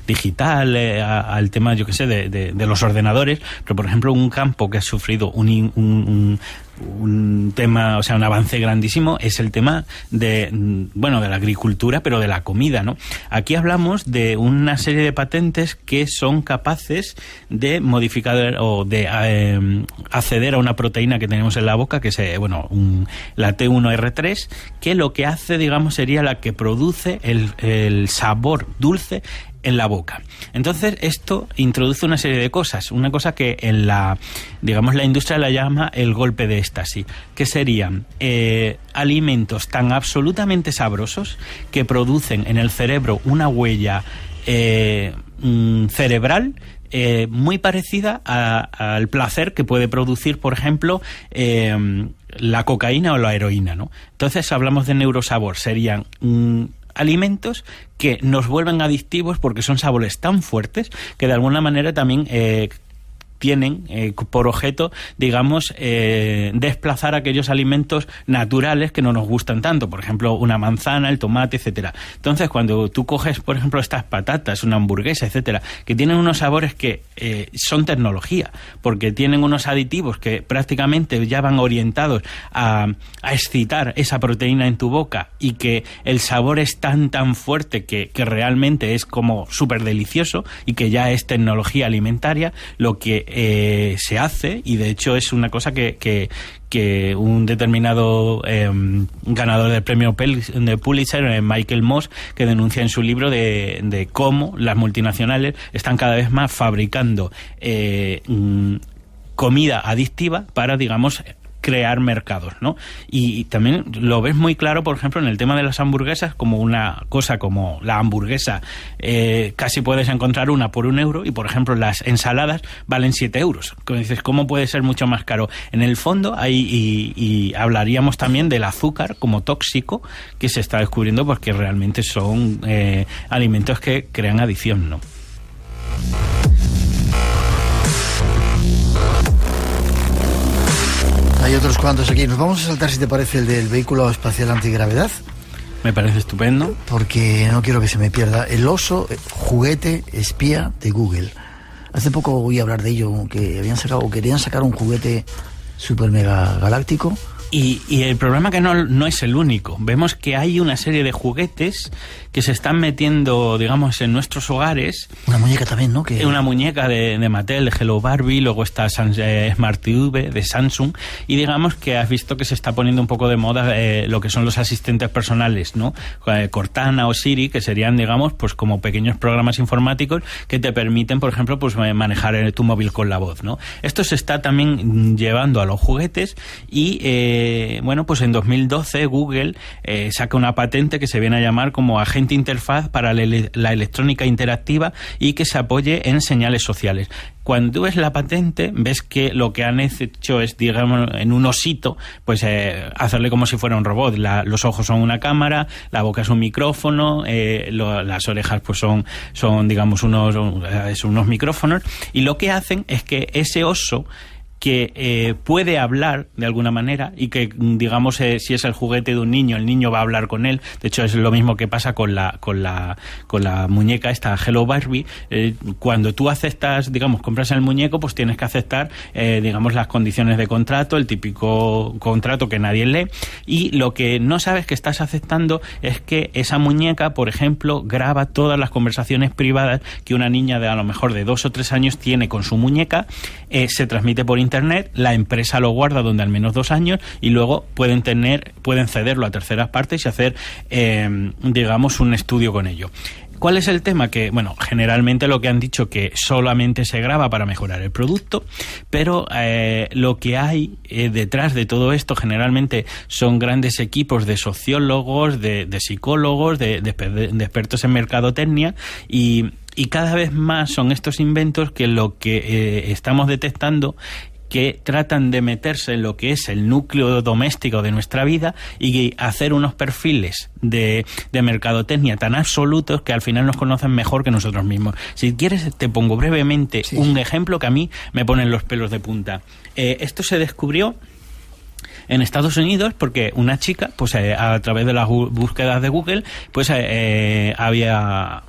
digital, al tema, yo qué sé, de los ordenadores, pero por ejemplo un campo que ha sufrido un tema, o sea, un avance grandísimo, es el tema de la agricultura, pero de la comida, ¿no? Aquí hablamos de una serie de patentes que son capaces de modificar o de acceder a una proteína que tenemos en la boca, que es la T1R3, que lo que hace, digamos, sería la que produce el sabor dulce en la boca. Entonces, esto introduce una serie de cosas. Una cosa que en la industria la llama el golpe de éxtasis, que serían alimentos tan absolutamente sabrosos que producen en el cerebro una huella cerebral muy parecida al placer que puede producir, por ejemplo, la cocaína o la heroína, ¿no? Entonces, hablamos de neurosabor. Serían alimentos que nos vuelven adictivos porque son sabores tan fuertes que de alguna manera también tienen por objeto, digamos, desplazar aquellos alimentos naturales que no nos gustan tanto, por ejemplo, una manzana, el tomate, etcétera. Entonces, cuando tú coges, por ejemplo, estas patatas, una hamburguesa, etcétera, que tienen unos sabores que son tecnología, porque tienen unos aditivos que prácticamente ya van orientados a excitar esa proteína en tu boca, y que el sabor es tan fuerte que realmente es como súper delicioso y que ya es tecnología alimentaria, lo que se hace, y de hecho es una cosa que un determinado ganador del premio de Pulitzer, Michael Moss, que denuncia en su libro de cómo las multinacionales están cada vez más fabricando comida adictiva para, digamos, crear mercados, ¿no? Y también lo ves muy claro, por ejemplo, en el tema de las hamburguesas, como una cosa como la hamburguesa, casi puedes encontrar una por €1, y por ejemplo las ensaladas valen 7 euros. Como dices, ¿cómo puede ser mucho más caro? En el fondo hay, y hablaríamos también del azúcar como tóxico, que se está descubriendo porque realmente son alimentos que crean adicción, ¿no? Hay otros cuantos aquí. Nos vamos a saltar, si te parece, el del vehículo espacial antigravedad. Me parece estupendo. Porque no quiero que se me pierda. El oso juguete espía de Google. Hace poco oí hablar de ello, que querían sacar un juguete super mega galáctico, Y el problema que no es el único. Vemos que hay una serie de juguetes que se están metiendo, digamos, en nuestros hogares. Una muñeca también, ¿no? Una muñeca de Mattel, de Hello Barbie, luego está Smart TV de Samsung, y digamos que has visto que se está poniendo un poco de moda lo que son los asistentes personales, ¿no? Cortana o Siri, que serían, digamos, pues como pequeños programas informáticos que te permiten, por ejemplo, pues manejar tu móvil con la voz, ¿no? Esto se está también llevando a los juguetes y, bueno, pues en 2012 Google saca una patente que se viene a llamar como agente interfaz para la electrónica interactiva y que se apoye en señales sociales. Cuando tú ves la patente, ves que lo que han hecho es, digamos, en un osito, pues hacerle como si fuera un robot. Los ojos son una cámara, la boca es un micrófono, las orejas pues son digamos, unos micrófonos, y lo que hacen es que ese oso que puede hablar de alguna manera y que, digamos, si es el juguete de un niño, el niño va a hablar con él. De hecho, es lo mismo que pasa con la muñeca esta Hello Barbie. Cuando tú aceptas, digamos, compras el muñeco, pues tienes que aceptar, digamos, las condiciones de contrato, el típico contrato que nadie lee, y lo que no sabes que estás aceptando es que esa muñeca, por ejemplo, graba todas las conversaciones privadas que una niña de a lo mejor de 2 o 3 años tiene con su muñeca, se transmite por internet, la empresa lo guarda donde al menos 2 años y luego pueden cederlo a terceras partes y hacer, digamos, un estudio con ello. ¿Cuál es el tema? Que, bueno, generalmente lo que han dicho que solamente se graba para mejorar el producto, pero lo que hay detrás de todo esto generalmente son grandes equipos de sociólogos, de psicólogos, de expertos en mercadotecnia, y cada vez más son estos inventos que lo que estamos detectando que tratan de meterse en lo que es el núcleo doméstico de nuestra vida y hacer unos perfiles de mercadotecnia tan absolutos que al final nos conocen mejor que nosotros mismos. Si quieres, te pongo brevemente un ejemplo que a mí me ponen los pelos de punta. Esto se descubrió en Estados Unidos porque una chica, pues a través de las búsquedas de Google, pues había...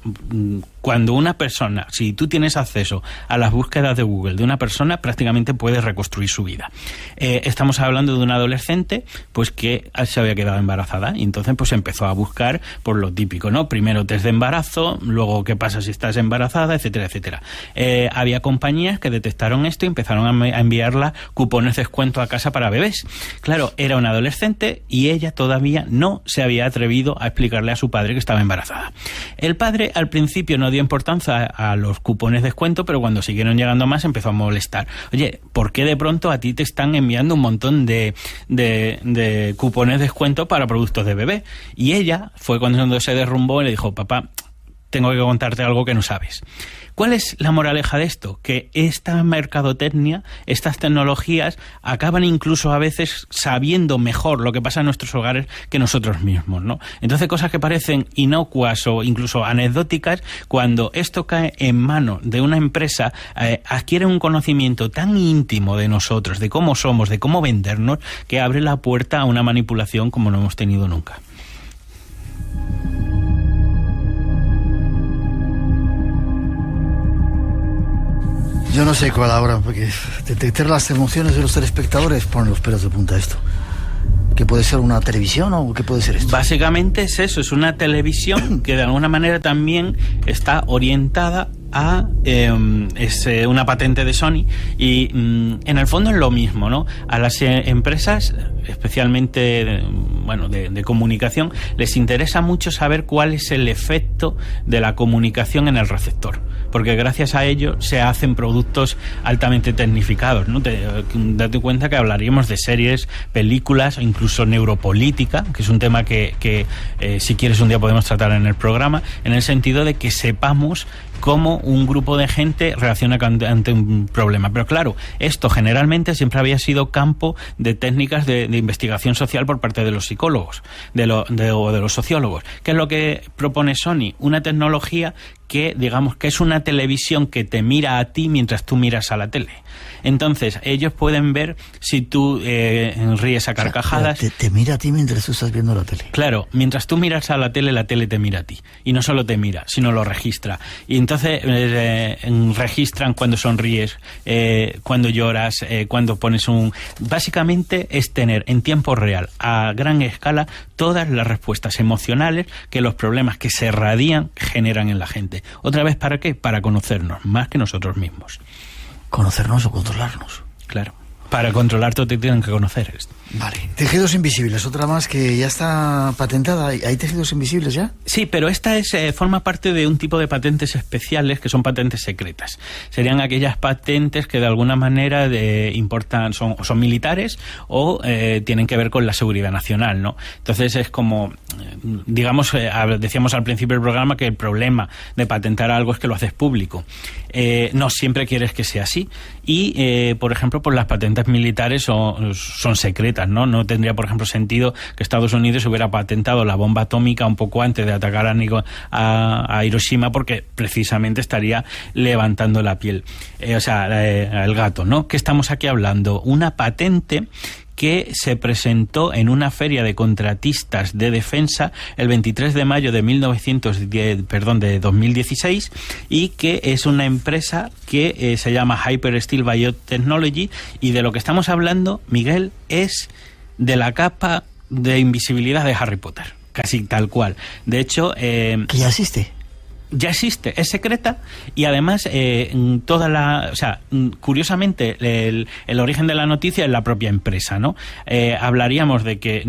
Cuando una persona, si tú tienes acceso a las búsquedas de Google de una persona, prácticamente puedes reconstruir su vida. Estamos hablando de una adolescente pues que se había quedado embarazada y entonces pues empezó a buscar por lo típico, ¿no? Primero test de embarazo, luego qué pasa si estás embarazada, etcétera, etcétera. Había compañías que detectaron esto y empezaron a enviarla cupones de descuento a casa para bebés. Claro, era una adolescente y ella todavía no se había atrevido a explicarle a su padre que estaba embarazada. El padre al principio no dio importancia a los cupones de descuento, pero cuando siguieron llegando más empezó a molestar. Oye, ¿por qué de pronto a ti te están enviando un montón de cupones de descuento para productos de bebé? Y ella fue cuando se derrumbó y le dijo, papá, tengo que contarte algo que no sabes. ¿Cuál es la moraleja de esto? Que esta mercadotecnia, estas tecnologías, acaban incluso a veces sabiendo mejor lo que pasa en nuestros hogares que nosotros mismos, ¿no? Entonces, cosas que parecen inocuas o incluso anecdóticas, cuando esto cae en manos de una empresa, adquiere un conocimiento tan íntimo de nosotros, de cómo somos, de cómo vendernos, que abre la puerta a una manipulación como no hemos tenido nunca. Yo no sé cuál ahora, porque detectar las emociones de los telespectadores pone los pelos de punta esto. ¿Qué puede ser una televisión o qué puede ser esto? Básicamente es eso, es una televisión que de alguna manera también está orientada a una patente de Sony y en el fondo es lo mismo, ¿no? A las empresas, especialmente de comunicación, les interesa mucho saber cuál es el efecto de la comunicación en el receptor, porque gracias a ello se hacen productos altamente tecnificados, ¿no? Date cuenta que hablaríamos de series, películas, incluso neuropolítica, que es un tema que si quieres un día podemos tratar en el programa, en el sentido de que sepamos cómo un grupo de gente reacciona ante un problema. Pero claro, esto generalmente siempre había sido campo de técnicas de investigación social por parte de los psicólogos o de los sociólogos. ¿Qué es lo que propone Sony? Una tecnología que, digamos, que es una televisión que te mira a ti mientras tú miras a la tele. Entonces, ellos pueden ver si tú ríes a carcajadas. O sea, te mira a ti mientras tú estás viendo la tele. Claro, mientras tú miras a la tele te mira a ti. Y no solo te mira, sino lo registra. Y entonces registran cuando sonríes, cuando lloras, cuando pones un... Básicamente es tener en tiempo real, a gran escala, todas las respuestas emocionales que los problemas que se radian generan en la gente. ¿Otra vez para qué? Para conocernos, más que nosotros mismos. ¿Conocernos o controlarnos? Claro. Para controlarte te tienen que conocer. Vale. Tejidos invisibles, otra más que ya está patentada. ¿Hay tejidos invisibles ya? Sí, pero esta forma parte de un tipo de patentes especiales que son patentes secretas. Serían aquellas patentes que de alguna manera importan, son militares o tienen que ver con la seguridad nacional, ¿no? Entonces es como, digamos, decíamos al principio del programa que el problema de patentar algo es que lo haces público. No siempre quieres que sea así. Y, por ejemplo, pues las patentes militares son secretas, ¿no? No tendría, por ejemplo, sentido que Estados Unidos hubiera patentado la bomba atómica un poco antes de atacar a Hiroshima, porque precisamente estaría levantando la piel, el gato, ¿no? ¿Qué estamos aquí hablando? Una patente que se presentó en una feria de contratistas de defensa el 23 de mayo de 2016 y que es una empresa que se llama Hypersteel Biotechnology, y de lo que estamos hablando, Miguel, es de la capa de invisibilidad de Harry Potter, casi tal cual. De hecho... ¿Que ya existe? Ya existe, es secreta, y además curiosamente el origen de la noticia es la propia empresa, ¿no? Hablaríamos de que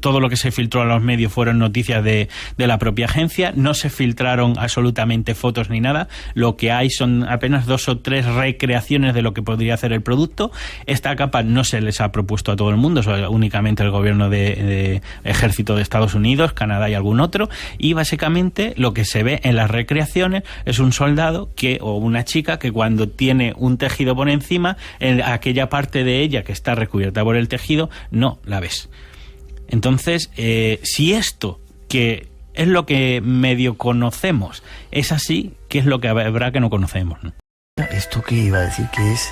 todo lo que se filtró a los medios fueron noticias de la propia agencia, no se filtraron absolutamente fotos ni nada, lo que hay son apenas 2 o 3 recreaciones de lo que podría hacer el producto. Esta capa no se les ha propuesto a todo el mundo, únicamente el gobierno de ejército de Estados Unidos, Canadá y algún otro, y básicamente lo que se ve en las recreaciones es un soldado o una chica que cuando tiene un tejido por encima, en aquella parte de ella que está recubierta por el tejido, no la ves. Entonces, si esto, que es lo que medio conocemos, es así, ¿qué es lo que habrá que no conocemos, ¿no? ¿Esto qué iba a decir que es?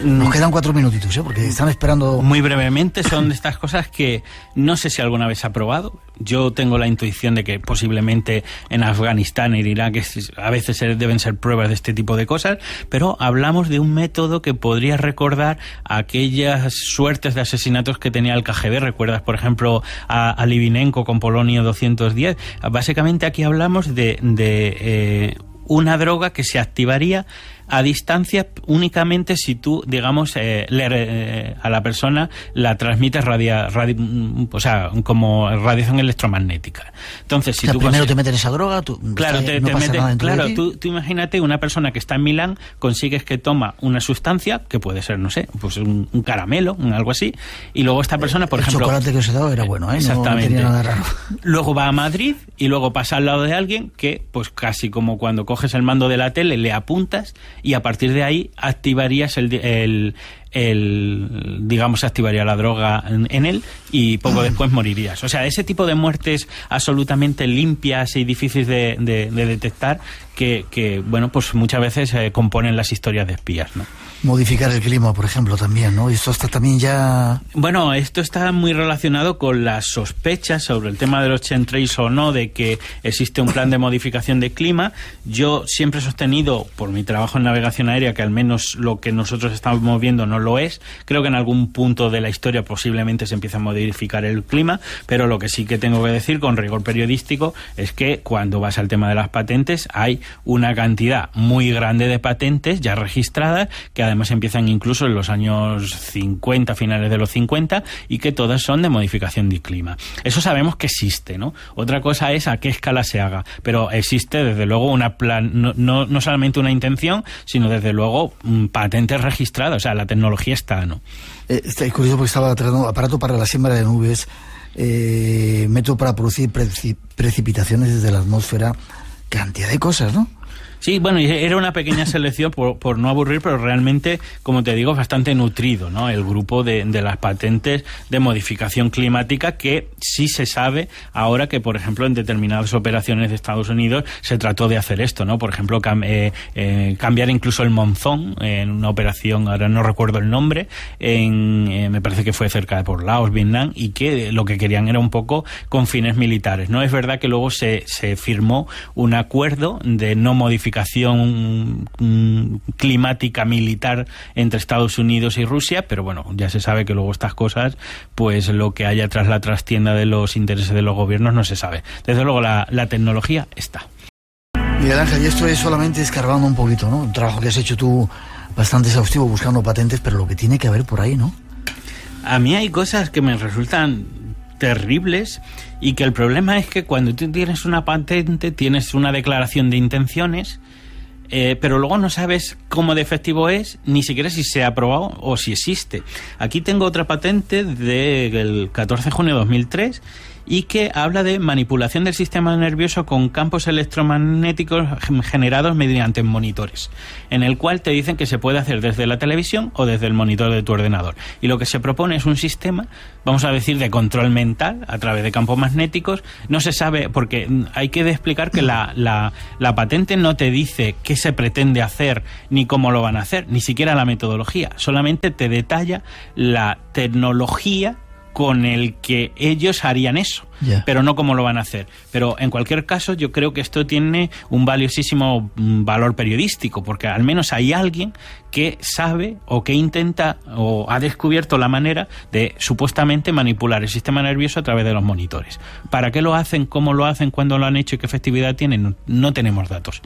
Nos quedan 4 minutitos, porque están esperando... Muy brevemente, son de estas cosas que no sé si alguna vez se ha probado. Yo tengo la intuición de que posiblemente en Afganistán, en Irak, a veces deben ser pruebas de este tipo de cosas, pero hablamos de un método que podría recordar aquellas suertes de asesinatos que tenía el KGB. ¿Recuerdas, por ejemplo, a Litvinenko con Polonio 210? Básicamente aquí hablamos de una droga que se activaría a distancia únicamente si tú, digamos, a la persona la transmites como radiación electromagnética. Entonces, si tú primero te metes esa droga, tú tú imagínate una persona que está en Milán, consigues que toma una sustancia que puede ser, no sé, pues un caramelo, algo así, y luego esta persona, por ejemplo, el chocolate que os he dado era bueno, exactamente, no tenía nada raro. Luego va a Madrid y luego pasa al lado de alguien que, pues casi como cuando coges el mando de la tele, le apuntas y a partir de ahí activarías digamos, activaría la droga en él y poco después morirías. O sea, ese tipo de muertes absolutamente limpias y difíciles de detectar que bueno, pues muchas veces componen las historias de espías, ¿no? Modificar el clima, por ejemplo, también, ¿no? Esto está también ya... Bueno, esto está muy relacionado con las sospechas sobre el tema de los chemtrails o no, de que existe un plan de modificación de clima. Yo siempre he sostenido, por mi trabajo en navegación aérea, que al menos lo que nosotros estamos viendo no lo es. Creo que en algún punto de la historia posiblemente se empiece a modificar el clima, pero lo que sí que tengo que decir con rigor periodístico es que cuando vas al tema de las patentes hay una cantidad muy grande de patentes ya registradas que además empiezan incluso en los años 50, finales de los 50, y que todas son de modificación de clima. Eso sabemos que existe, ¿no? Otra cosa es a qué escala se haga, pero existe desde luego no solamente una intención, sino desde luego patentes registradas, o sea, la tecnología está, ¿no? Está curioso porque estaba tratando aparato para la siembra de nubes, método para producir precipitaciones desde la atmósfera, cantidad de cosas, ¿no? Sí, bueno, era una pequeña selección por no aburrir, pero realmente, como te digo, es bastante nutrido, ¿no? El grupo de las patentes de modificación climática, que sí se sabe ahora que, por ejemplo, en determinadas operaciones de Estados Unidos se trató de hacer esto, ¿no? Por ejemplo, cambiar incluso el monzón en una operación, ahora no recuerdo el nombre, me parece que fue cerca de por Laos, Vietnam, y que lo que querían era un poco con fines militares, ¿no? Es verdad que luego se firmó un acuerdo de no modificación climática militar entre Estados Unidos y Rusia, pero bueno, ya se sabe que luego estas cosas, pues lo que haya tras la trastienda de los intereses de los gobiernos no se sabe. Desde luego la tecnología está. Miguel Ángel, y esto es solamente escarbando un poquito, ¿no? Un trabajo que has hecho tú bastante exhaustivo buscando patentes, pero lo que tiene que haber por ahí, ¿no? A mí hay cosas que me resultan terribles, y que el problema es que cuando tú tienes una patente tienes una declaración de intenciones, pero luego no sabes cómo de efectivo es, ni siquiera si se ha aprobado o si existe. Aquí tengo otra patente del 14 de junio de 2003 y que habla de manipulación del sistema nervioso con campos electromagnéticos generados mediante monitores, en el cual te dicen que se puede hacer desde la televisión o desde el monitor de tu ordenador. Y lo que se propone es un sistema, vamos a decir, de control mental a través de campos magnéticos. No se sabe, porque hay que explicar que la patente no te dice qué se pretende hacer ni cómo lo van a hacer, ni siquiera la metodología, solamente te detalla la tecnología con el que ellos harían eso, pero no cómo lo van a hacer. Pero en cualquier caso, yo creo que esto tiene un valiosísimo valor periodístico, porque al menos hay alguien que sabe o que intenta o ha descubierto la manera de supuestamente manipular el sistema nervioso a través de los monitores. ¿Para qué lo hacen? ¿Cómo lo hacen? ¿Cuándo lo han hecho? ¿Y qué efectividad tienen? No tenemos datos.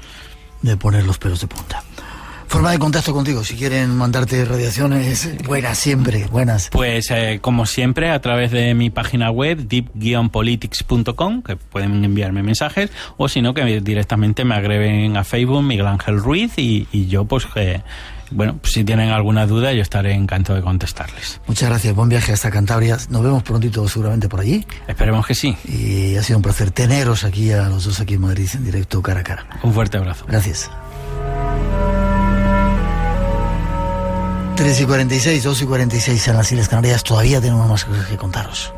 De poner los pelos de punta. Forma de contacto contigo, si quieren mandarte radiaciones, buenas siempre, buenas. Pues como siempre, a través de mi página web, deep-politics.com, que pueden enviarme mensajes, o si no, que directamente me agreguen a Facebook, Miguel Ángel Ruiz, y yo, pues, bueno, si tienen alguna duda, yo estaré encantado de contestarles. Muchas gracias, buen viaje hasta Cantabria. Nos vemos prontito seguramente por allí. Esperemos que sí. Y ha sido un placer teneros aquí, a los dos aquí en Madrid, en directo, cara a cara. Un fuerte abrazo. Gracias. 3:46, 2:46 en las Islas Canarias. Todavía tenemos más cosas que contaros.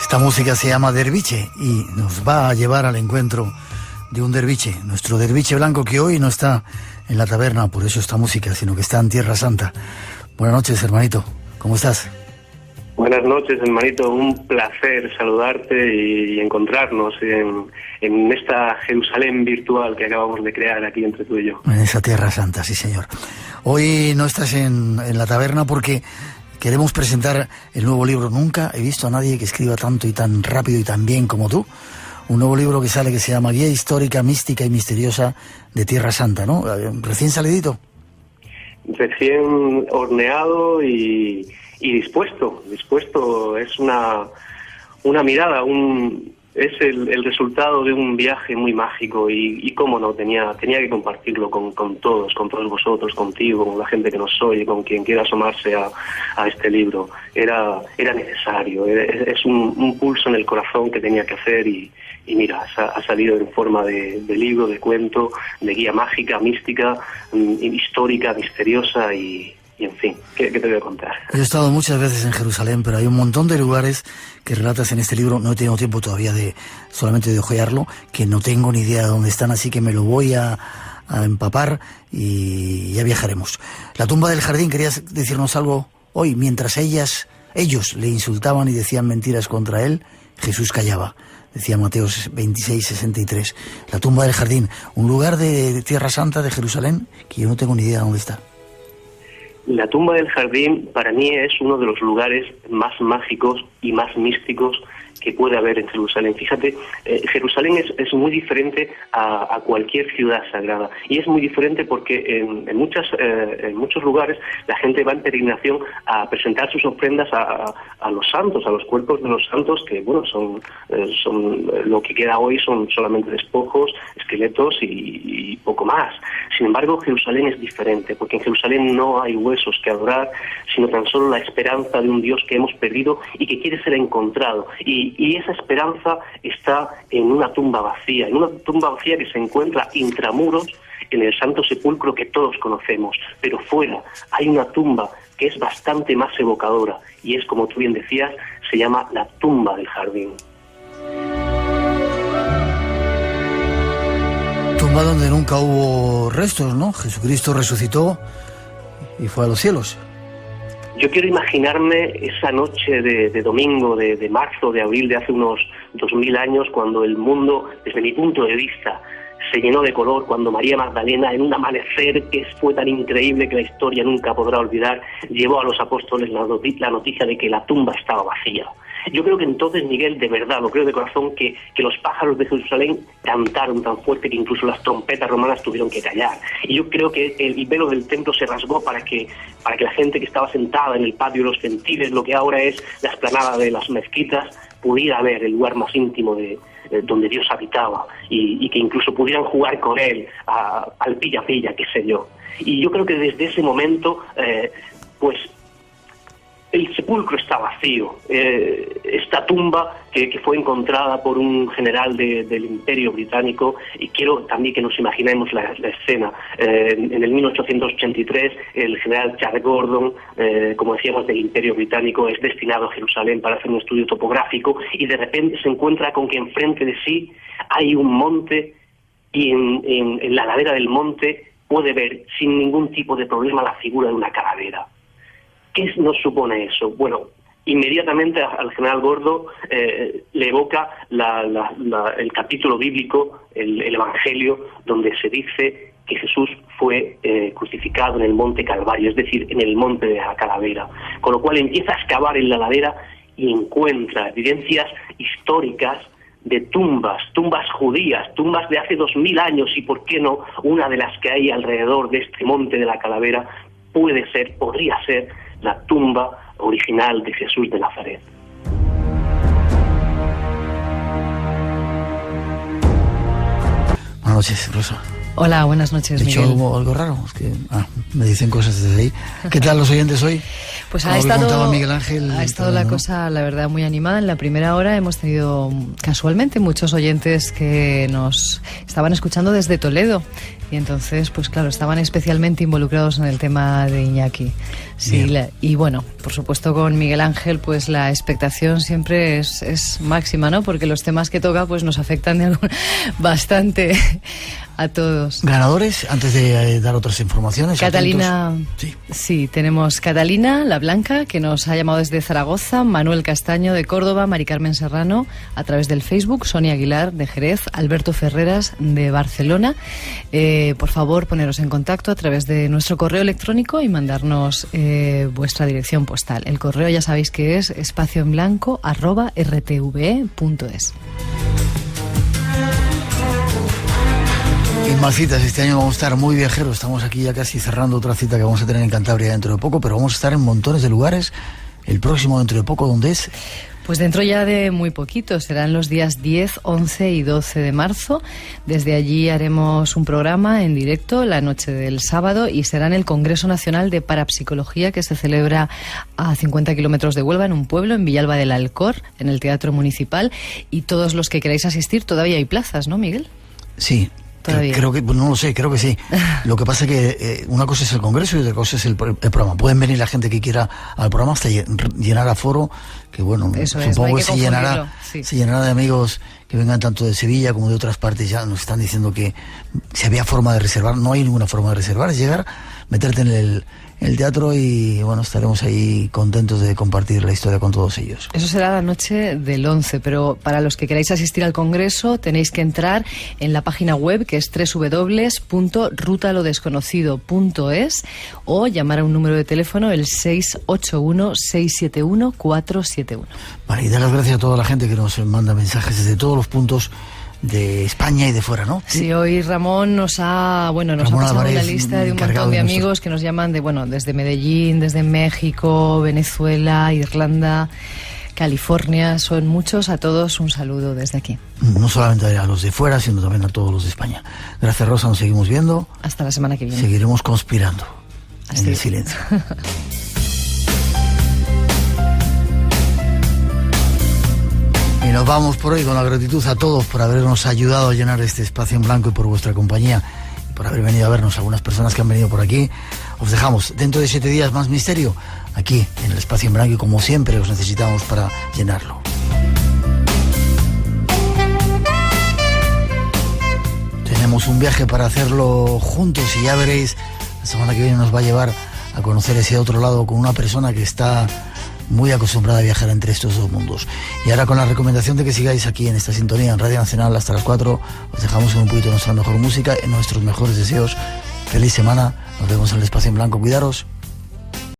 Esta música se llama Derviche y nos va a llevar al encuentro de un derviche, nuestro derviche blanco, que hoy no está en la taberna, por eso esta música, sino que está en Tierra Santa. Buenas noches, hermanito. ¿Cómo estás? Buenas noches, hermanito. Un placer saludarte y encontrarnos en esta Jerusalén virtual que acabamos de crear aquí entre tú y yo. En esa Tierra Santa, sí, señor. Hoy no estás en la taberna porque queremos presentar el nuevo libro. Nunca he visto a nadie que escriba tanto y tan rápido y tan bien como tú. Un nuevo libro que sale, que se llama Guía Histórica, Mística y Misteriosa de Tierra Santa, ¿no? Recién salidito. Recién horneado y dispuesto. Es una mirada, es el resultado de un viaje muy mágico y cómo no, tenía que compartirlo con todos vosotros, contigo, con la gente que nos oye, con quien quiera asomarse a este libro. Era necesario, es un pulso en el corazón que tenía que hacer y mira, ha salido en forma de libro, de cuento, de guía mágica, mística, histórica, misteriosa y en fin, ¿qué te voy a contar? Yo he estado muchas veces en Jerusalén, pero hay un montón de lugares que relatas en este libro. No he tenido tiempo todavía solamente de ojearlo, que no tengo ni idea de dónde están, así que me lo voy a empapar y ya viajaremos. La tumba del jardín, ¿querías decirnos algo hoy? Mientras ellos le insultaban y decían mentiras contra él, Jesús callaba. Decía Mateo 26:63. La tumba del jardín, un lugar de Tierra Santa, de Jerusalén, que yo no tengo ni idea de dónde está. La tumba del jardín para mí es uno de los lugares más mágicos y más místicos que puede haber en Jerusalén. Fíjate, Jerusalén es muy diferente a cualquier ciudad sagrada, y es muy diferente porque en muchos lugares la gente va en peregrinación a presentar sus ofrendas a los santos, a los cuerpos de los santos, que bueno, son lo que queda hoy son solamente despojos, esqueletos y poco más. Sin embargo, Jerusalén es diferente, porque en Jerusalén no hay huesos que adorar, sino tan solo la esperanza de un Dios que hemos perdido y que quiere ser encontrado. Y esa esperanza está en una tumba vacía, que se encuentra intramuros en el Santo Sepulcro que todos conocemos, pero fuera hay una tumba que es bastante más evocadora, y es, como tú bien decías, se llama la tumba del jardín. Tumba donde nunca hubo restos, ¿no? Jesucristo resucitó y fue a los cielos. Yo quiero imaginarme esa noche de domingo, de marzo, de abril de hace unos 2000 años, cuando el mundo, desde mi punto de vista, se llenó de color, cuando María Magdalena, en un amanecer que fue tan increíble que la historia nunca podrá olvidar, llevó a los apóstoles la noticia de que la tumba estaba vacía. Yo creo que entonces, Miguel, de verdad, lo creo de corazón, que los pájaros de Jerusalén cantaron tan fuerte que incluso las trompetas romanas tuvieron que callar. Y yo creo que el velo del templo se rasgó para que la gente que estaba sentada en el patio de los gentiles, lo que ahora es la explanada de las mezquitas, pudiera ver el lugar más íntimo donde Dios habitaba, y que incluso pudieran jugar con él al pilla-pilla, qué sé yo. Y yo creo que desde ese momento, pues el sepulcro está vacío. Esta tumba que fue encontrada por un general del Imperio Británico, y quiero también que nos imaginemos la escena. En el 1883, el general Charles Gordon, como decíamos, del Imperio Británico, es destinado a Jerusalén para hacer un estudio topográfico, y de repente se encuentra con que enfrente de sí hay un monte, y en la ladera del monte puede ver sin ningún tipo de problema la figura de una calavera. ¿Qué nos supone eso? Bueno, inmediatamente al general Gordo le evoca el capítulo bíblico, el Evangelio, donde se dice que Jesús fue crucificado en el monte Calvario, es decir, en el monte de la calavera. Con lo cual empieza a excavar en la ladera y encuentra evidencias históricas de tumbas judías, tumbas de hace 2000 años, y por qué no, una de las que hay alrededor de este monte de la calavera podría ser la tumba original de Jesús de Nazaret. Buenas noches, Rosa. Hola, buenas noches, Miguel. ¿He hecho algo raro? Es que me dicen cosas desde ahí. ¿Qué tal los oyentes hoy? Pues ha estado Miguel Ángel, la cosa, la verdad, muy animada. En la primera hora hemos tenido casualmente muchos oyentes que nos estaban escuchando desde Toledo. Y entonces, pues claro, estaban especialmente involucrados en el tema de Iñaki. Sí, y bueno, por supuesto con Miguel Ángel, pues la expectación siempre es máxima, ¿no? Porque los temas que toca, pues nos afectan bastante a todos. ¿Ganadores? Antes de dar otras informaciones. Catalina, sí, tenemos Catalina, la Blanca, que nos ha llamado desde Zaragoza, Manuel Castaño de Córdoba, Mari Carmen Serrano a través del Facebook, Sonia Aguilar de Jerez, Alberto Ferreras de Barcelona. Por favor, poneros en contacto a través de nuestro correo electrónico y mandarnos vuestra dirección postal. El correo ya sabéis que es espacioenblanco@rtve.es. Y más citas, este año vamos a estar muy viajeros. Estamos aquí ya casi cerrando otra cita que vamos a tener en Cantabria dentro de poco, pero vamos a estar en montones de lugares. El próximo dentro de poco, ¿dónde es? Pues dentro ya de muy poquito, serán los días 10, 11 y 12 de marzo. Desde allí haremos un programa en directo la noche del sábado, y será en el Congreso Nacional de Parapsicología, que se celebra a 50 kilómetros de Huelva, en un pueblo, en Villalba del Alcor, en el Teatro Municipal. Y todos los que queráis asistir, todavía hay plazas, ¿no, Miguel? Sí. Creo que, no lo sé, creo que sí. Lo que pasa es que una cosa es el congreso y otra cosa es el programa. Pueden venir la gente que quiera al programa hasta llenar aforo, que bueno, supongo que se llenará de amigos que vengan tanto de Sevilla como de otras partes. Ya nos están diciendo que si había forma de reservar. No hay ninguna forma de reservar, es llegar, meterte en el teatro y bueno, estaremos ahí contentos de compartir la historia con todos ellos. Eso será la noche del 11, pero para los que queráis asistir al Congreso tenéis que entrar en la página web, que es www.rutalodesconocido.es, o llamar a un número de teléfono, el 681-671-471. Vale, y dar las gracias a toda la gente que nos manda mensajes desde todos los puntos de España y de fuera, ¿no? Sí, hoy Ramón nos ha pasado Álvarez, una lista de un montón de amigos que nos llaman desde Medellín, desde México, Venezuela, Irlanda, California. Son muchos. A todos un saludo desde aquí. No solamente a los de fuera, sino también a todos los de España. Gracias, Rosa, nos seguimos viendo. Hasta la semana que viene. Seguiremos conspirando en el silencio. Y nos vamos por hoy con la gratitud a todos por habernos ayudado a llenar este espacio en blanco y por vuestra compañía y por haber venido a vernos, algunas personas que han venido por aquí. Os dejamos dentro de 7 días más misterio aquí en el espacio en blanco y como siempre os necesitamos para llenarlo. Tenemos un viaje para hacerlo juntos y ya veréis, la semana que viene nos va a llevar a conocer ese otro lado con una persona que está muy acostumbrada a viajar entre estos dos mundos. Y ahora, con la recomendación de que sigáis aquí en esta sintonía en Radio Nacional hasta las 4, os dejamos con un poquito de nuestra mejor música, en nuestros mejores deseos. Feliz semana, nos vemos en el espacio en blanco, cuidaros.